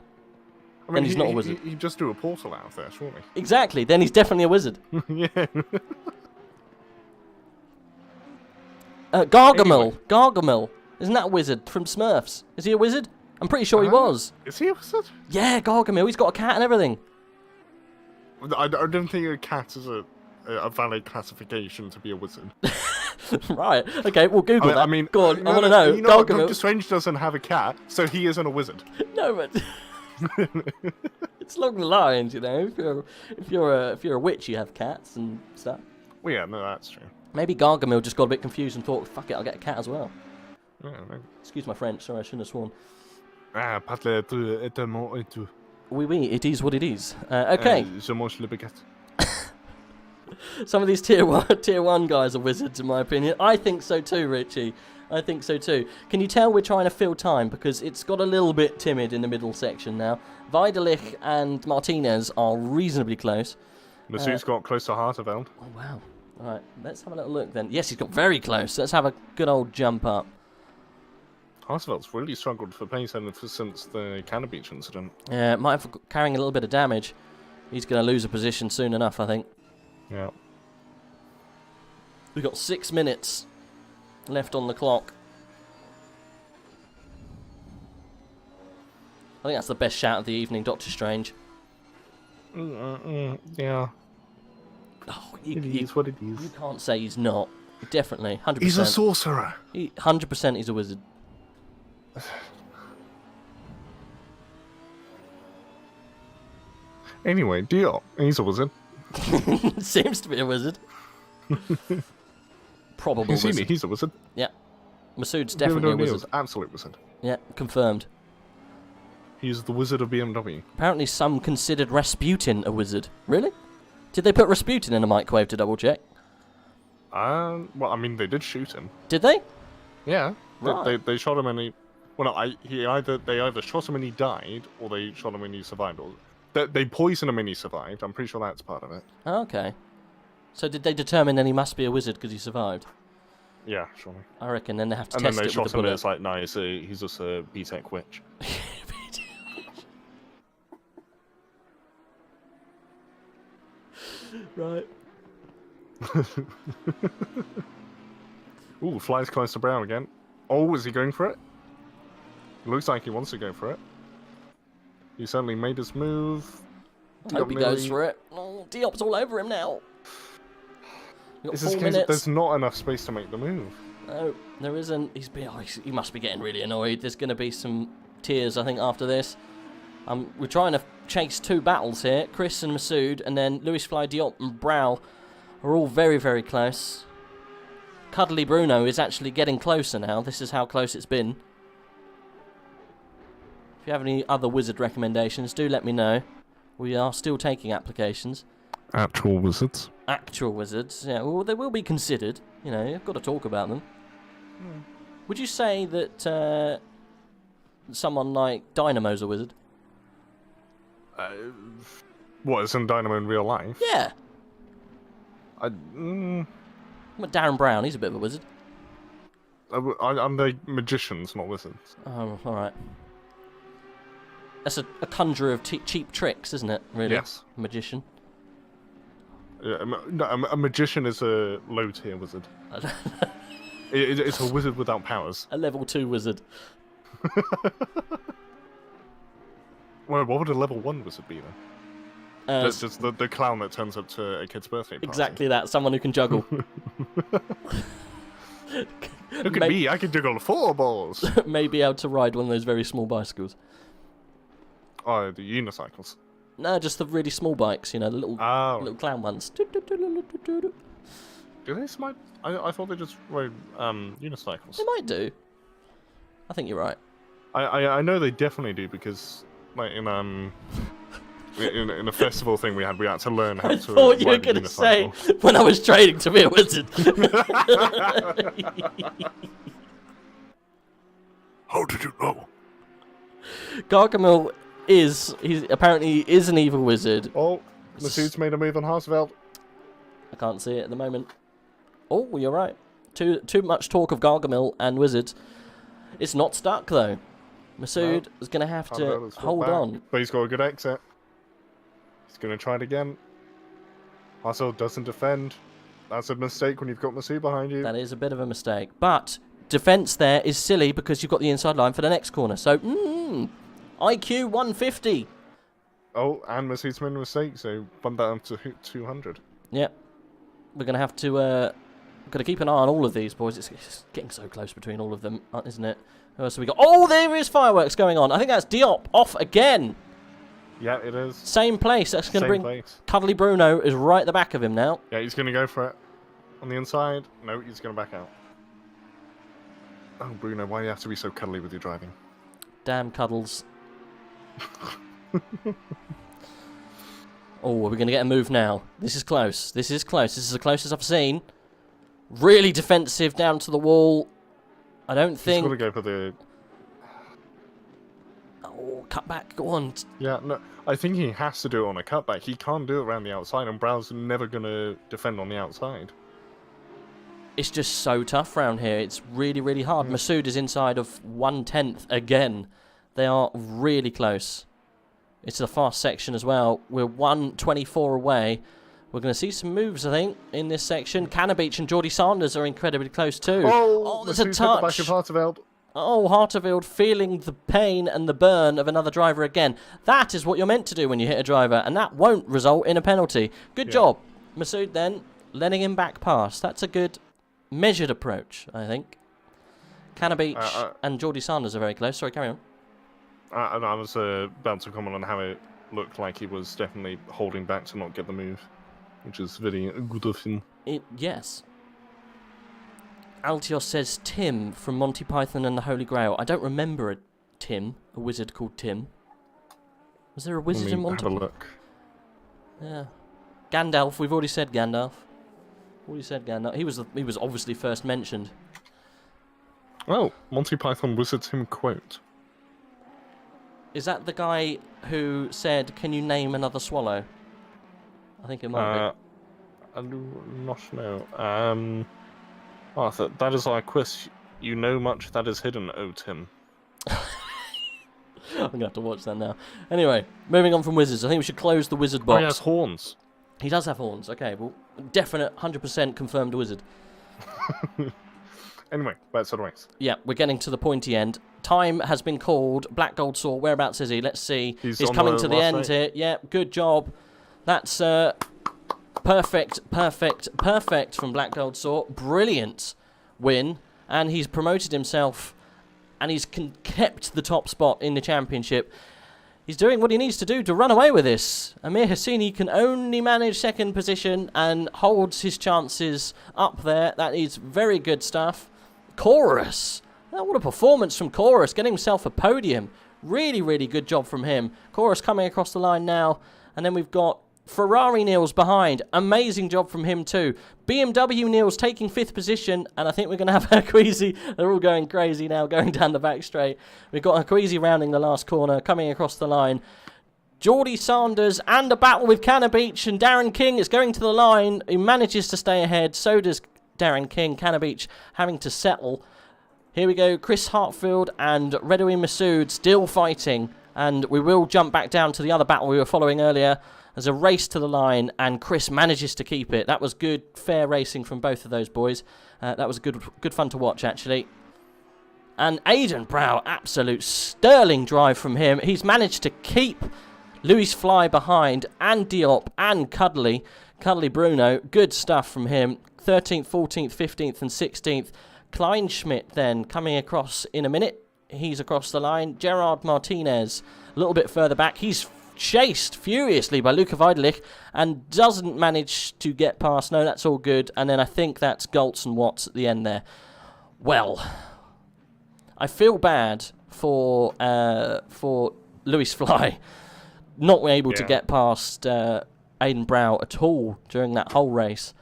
I mean, then he's not a wizard. He'd just do a portal out of there, surely. Exactly. Then he's definitely a wizard. Yeah. Gargamel. Anyway. Gargamel. Isn't that a wizard from Smurfs? Is he a wizard? I'm pretty sure he was. Is he a wizard? Yeah, Gargamel. He's got a cat and everything. I don't think a cat is a valid classification to be a wizard. Right. Okay, we'll Google that. I mean, go on. I want to know. You know what, Gargamel. Doctor Strange doesn't have a cat, so he isn't a wizard. No, but it's along the lines, you know. If you're a witch, you have cats and stuff. Well, yeah, no, that's true. Maybe Gargamel just got a bit confused and thought, "Fuck it, I'll get a cat as well." Yeah, no. Excuse my French. Sorry, I shouldn't have sworn. Parle tellement et tout. Oui, oui, it is what it is. Okay. Je mange le baguette. Some of these tier one guys are wizards, in my opinion. I think so too, Richie. I think so too. Can you tell we're trying to fill time because it's got a little bit timid in the middle section now. Weidelich and Martinez are reasonably close. Masood's got close to Harteveld. Oh wow! All right, let's have a little look then. Yes, he's got very close. Let's have a good old jump up. Harteveld's really struggled for pace since the Canada Beach incident. Yeah, might have carrying a little bit of damage. He's going to lose a position soon enough, I think. Yeah. We've got 6 minutes left on the clock. I think that's the best shout of the evening, Doctor Strange. Yeah. Oh, It is what it You is. can't say he's not. Definitely, 100%. He's a sorcerer. 100% he's a wizard. Anyway, Diop, he's a wizard. Seems to be a wizard. Probable wizard. He's a wizard. Yeah. Masood's definitely a wizard. Absolute wizard. Yeah, confirmed. He's the wizard of BMW. Apparently some considered Rasputin a wizard. Really? Did they put Rasputin in a microwave to double check? Well, I mean, they did shoot him. Did they? Yeah. Right. They shot him and he... Well, no, they either shot him and he died, or they shot him and he survived. Or they poisoned him and he survived. I'm pretty sure that's part of it. Okay. So did they determine then he must be a wizard because he survived? Yeah, surely. I reckon then they have to And test then they it shot with him the and bullet. it's like, no, he's just a BTEC witch. Right. Ooh, flies close to Brown again. Oh, is he going for it? Looks like he wants to go for it. He certainly made his move. I hope he goes for it. Oh, Diop's all over him now. We've got This is 4 case minutes. there's not enough space to make the move. No, there isn't. He must be getting really annoyed. There's going to be some tears, I think, after this. We're trying to chase 2 battles here. Chris and Masood, and then Luis Fly Diop and Brow are all very, very close. Cuddly Bruno is actually getting closer now. This is how close it's been. If you have any other wizard recommendations, do let me know. We are still taking applications. Actual wizards. Actual wizards, yeah. Well, they will be considered. You know, you've got to talk about them. Would you say that someone like Dynamo's a wizard? What, is in Dynamo in real life? Yeah. I'm What, Darren Brown, he's a bit of a wizard. the magicians, not wizards. Oh, alright. That's a conjurer of cheap tricks, isn't it? Really? Yes. Magician. Yeah, a magician is a low-tier wizard. It's a wizard without powers. A level 2 wizard. Well, what would a level 1 wizard be then? That's just the clown that turns up to a kid's birthday party. Exactly that. Someone who can juggle. Look at me, I can juggle 4 balls! May be able to ride one of those very small bicycles. Oh, the unicycles. No, just the really small bikes, you know, the little Oh. little clown ones. Do they smite? I thought they just rode unicycles. They might do. I think you're right. I know they definitely do because like in a festival thing we had to learn how I to. thought you were ride a going to say unicycle. when I was training to be a wizard. How did you know? Gargamel he's apparently is an evil wizard. Oh, Masood's made a move on Harsveld. I can't see it at the moment. Oh, you're right. Too much talk of Gargamel and wizards. It's not stuck though. Masood is going to have to hold on. But he's got a good exit. He's going to try it again. Harsveld doesn't defend. That's a mistake when you've got Masood behind you. That is a bit of a mistake. But defense there is silly because you've got the inside line for the next corner. So, IQ 150. Oh, and Masood's made a mistake, so bump that up to 200. Yep. We're going to have to keep an eye on all of these, boys. It's getting so close between all of them, isn't it? Who else have we got? Oh, there is fireworks going on. I think that's Diop off again. Yeah, it is. Same place. That's going to bring... Place. Cuddly Bruno is right at the back of him now. Yeah, he's going to go for it. On the inside. No, he's going to back out. Oh, Bruno, why do you have to be so cuddly with your driving? Damn Cuddles. Oh, are we going to get a move now? This is close. This is close. This is the closest I've seen. Really defensive down to the wall. I don't think... He's got to go for the... Oh, cut back. Go on. Yeah, no, I think he has to do it on a cutback. He can't do it around the outside, and Brow's never going to defend on the outside. It's just so tough round here. It's really, really hard. Masood is inside of 1/10 again. They are really close. It's a fast section as well. We're 1:24 away. We're going to see some moves, I think, in this section. Cannabeach and Geordie Sanders are incredibly close too. Oh, there's a Masood's hit the back touch. of Harteveld. Oh, Harteveld feeling the pain and the burn of another driver again. That is what you're meant to do when you hit a driver, and that won't result in a penalty. Good job. Masood then letting him back past. That's a good measured approach, I think. Cannabeach and Geordie Sanders are very close. Sorry, carry on. I was about to comment on how it looked like he was definitely holding back to not get the move, which is very good of him. Yes. Altios says Tim from Monty Python and the Holy Grail. I don't remember a wizard called Tim. Was there a wizard in Monty Python? Have a look. Yeah. Gandalf, we've already said Gandalf. He was obviously first mentioned. Oh, Monty Python wizard Tim quote. Is that the guy who said, "Can you name another swallow"? I think it might be. I do not know. Arthur, that is our quiz. You know much that is hidden, oh Tim. I'm going to have to watch that now. Anyway, moving on from wizards. I think we should close the wizard box. Oh, he has horns. He does have horns. Okay, well, definite 100% confirmed wizard. Anyway, back to the race. Yeah, we're getting to the pointy end. Time has been called. Black Gold Saw, whereabouts is he? Let's see. He's coming to the end here. Yeah, good job. That's perfect from Black Gold Saw. Brilliant win. And he's promoted himself and he's kept the top spot in the championship. He's doing what he needs to do to run away with this. Amir Hassini can only manage second position and holds his chances up there. That is very good stuff. Chorus. Oh, what a performance from Chorus, getting himself a podium. Really, really good job from him. Chorus coming across the line now. And then we've got Ferrari Niels behind. Amazing job from him too. BMW Niels taking 5th position. And I think we're going to have Hakwezi. They're all going crazy now, going down the back straight. We've got Hakwezi rounding the last corner, coming across the line. Geordie Sanders and a battle with Cannabeach. And Darren King is going to the line. He manages to stay ahead. So does Darren King. Cannabeach having to settle. Here we go. Chris Hartfield and Redoui Masood still fighting. And we will jump back down to the other battle we were following earlier. There's a race to the line, and Chris manages to keep it. That was good, fair racing from both of those boys. That was good fun to watch, actually. And Aidan Brow, absolute sterling drive from him. He's managed to keep Louis Fly behind, and Diop, and Cuddly Bruno. Good stuff from him. 13th, 14th, 15th, and 16th. Kleinschmidt then coming across in a minute. He's across the line. Gerard Martinez a little bit further back. He's chased furiously by Luca Weidlich and doesn't manage to get past. No, that's all good. And then I think that's Goltz and Watts at the end there. Well, I feel bad for Lewis Fly not able to get past Aidan Brow at all during that whole race.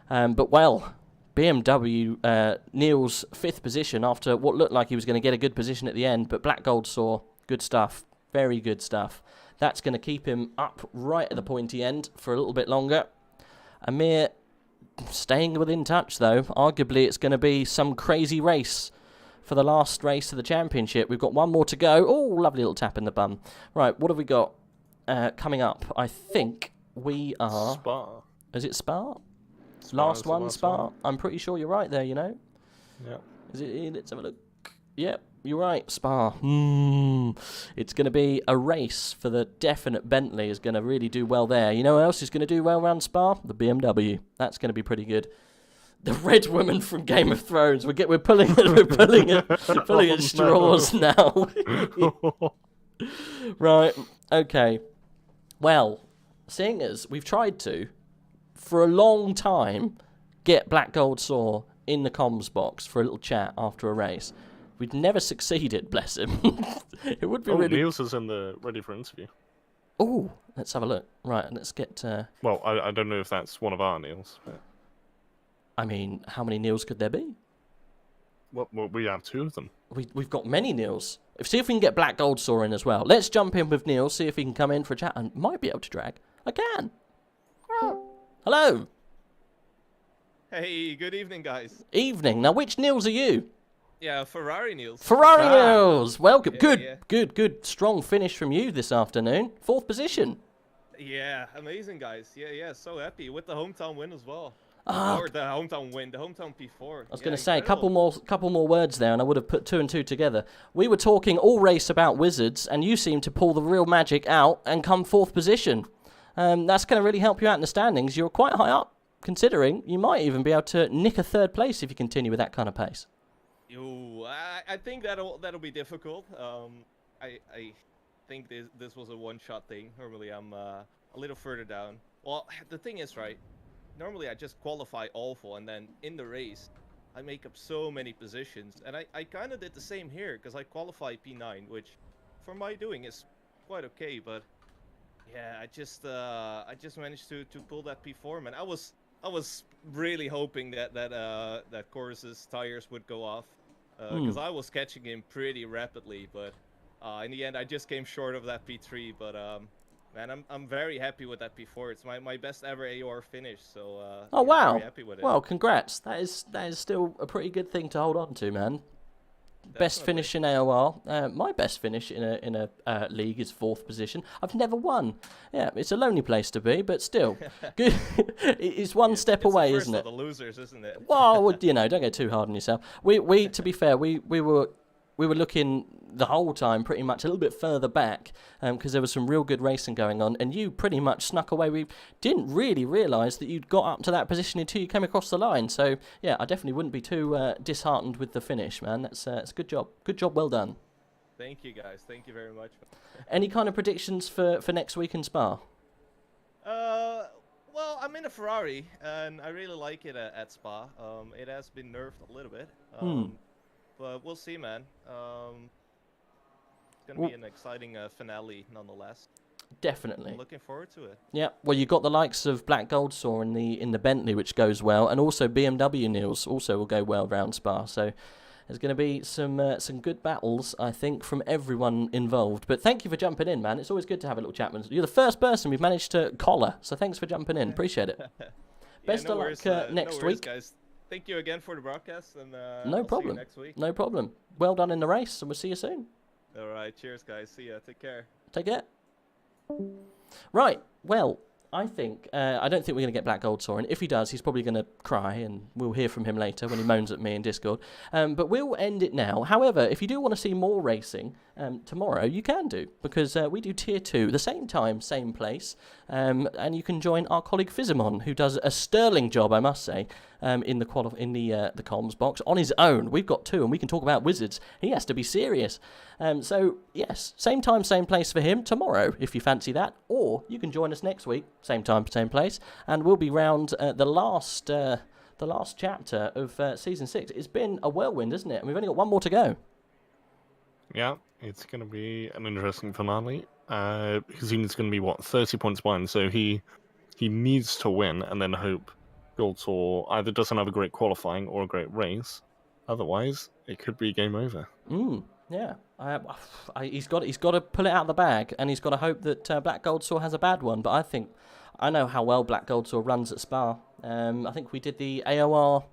But, well, BMW, Neil's 5th position after what looked like he was going to get a good position at the end, but Black Gold saw good stuff, very good stuff. That's going to keep him up right at the pointy end for a little bit longer. Amir staying within touch, though. Arguably, it's going to be some crazy race for the last race of the championship. We've got one more to go. Oh, lovely little tap in the bum. Right, what have we got coming up? I think we are... Spa. Is it Spa? Last one, Spa. I'm pretty sure you're right there, you know? Yeah. Is it? Let's have a look. Yep, you're right, Spa. It's going to be a race for the definite Bentley is going to really do well there. You know who else is going to do well around Spa? The BMW. That's going to be pretty good. The red woman from Game of Thrones. We're pulling at straws now. Right, okay. Well, seeing as we've tried to, for a long time, get Black Gold Saw in the comms box for a little chat after a race. We've never succeeded, bless him. It would be really... Niels is in the ready for interview. Oh, let's have a look. Right, let's get... Well, I don't know if that's one of our Niels. But... I mean, how many Niels could there be? Well, we have 2 of them. We've got many Niels. See if we can get Black Gold Saw in as well. Let's jump in with Neil, see if he can come in for a chat, and might be able to drag. I can. Hello. Hey, good evening, guys. Evening. Now, which Niels are you? Yeah, Ferrari Niels. Ferrari Niels. Welcome. Yeah, Good. Strong finish from you this afternoon. 4th position. Yeah, amazing, guys. Yeah, so happy with the hometown win as well. Ah. Or the hometown win, the hometown P4. I was going to say a couple more words there, and I would have put 2 and 2 together. We were talking all race about Wizards, and you seem to pull the real magic out and come 4th position. That's going to really help you out in the standings. You're quite high up, considering you might even be able to nick a 3rd place if you continue with that kind of pace. Ooh, I think that'll be difficult. I think this was a one-shot thing. Normally I'm a little further down. Well, the thing is, right? Normally I just qualify awful, and then in the race I make up so many positions, and I kind of did the same here because I qualified P9, which for my doing is quite okay, but yeah, I just managed to pull that P4, man. I was really hoping that Corsa's tires would go off because I was catching him pretty rapidly, but in the end I just came short of that P3, but man, I'm very happy with that P4. It's my best ever AOR finish, so oh wow! I'm very happy with it. Well, congrats. That is still a pretty good thing to hold on to, man. Best finish in AOR. My best finish in a league is 4th position. I've never won. Yeah, it's a lonely place to be, but still, good. It's one step away, isn't it? The losers, isn't it? Well, you know, don't go too hard on yourself. We to be fair, we were looking the whole time pretty much a little bit further back because there was some real good racing going on, and you pretty much snuck away. We didn't really realise that you'd got up to that position until you came across the line. So, yeah, I definitely wouldn't be too disheartened with the finish, man. That's a good job. Good job, well done. Thank you, guys. Thank you very much. Any kind of predictions for next week in Spa? Well, I'm in a Ferrari, and I really like it at Spa. It has been nerfed a little bit. But we'll see, man. It's going to be an exciting finale, nonetheless. Definitely. I'm looking forward to it. Yeah, well, you've got the likes of Black Gold Saw in the Bentley, which goes well, and also BMW Niels also will go well round Spa. So there's going to be some good battles, I think, from everyone involved. But thank you for jumping in, man. It's always good to have a little chat. You're the first person we've managed to collar, so thanks for jumping in. Appreciate it. Best of luck next week. Guys. Thank you again for the broadcast, and no problem. See you next week. No problem. Well done in the race, and we'll see you soon. All right, cheers, guys. See ya. Take care. Take care. Right. Well, I think I don't think we're going to get Black Gold Saw, and if he does, he's probably going to cry, and we'll hear from him later when he moans at me in Discord. But we'll end it now. However, if you do want to see more racing tomorrow, you can do, because we do Tier 2, the same time, same place, and you can join our colleague Fizimon, who does a sterling job, I must say, in the comms box on his own. We've got 2, and we can talk about Wizards. He has to be serious. So yes, same time, same place for him tomorrow, if you fancy that, or you can join us next week, same time, same place, and we'll be round the last chapter of season 6. It's been a whirlwind, isn't it? And we've only got 1 more to go. Yeah, it's going to be an interesting finale. Hazuna's going to be 30 points behind, so he needs to win and then hope Gold Tour either doesn't have a great qualifying or a great race. Otherwise, it could be game over. Yeah, he's got to pull it out of the bag, and he's got to hope that Black Gold Tour has a bad one. But I know how well Black Gold Tour runs at Spa. I think we did the AOR.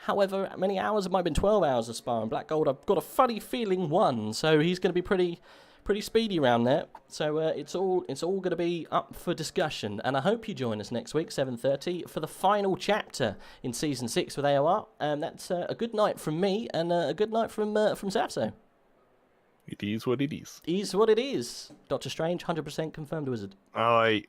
However many hours, it might have been 12 hours of Spa, and Black Gold, I've got a funny feeling, won. So he's going to be pretty speedy around there. So it's all going to be up for discussion. And I hope you join us next week, 7:30, for the final chapter in Season 6 with AOR. And that's a good night from me, and a good night from Saffzo. It is what it is. Is what it is. Doctor Strange, 100% confirmed wizard. Aye.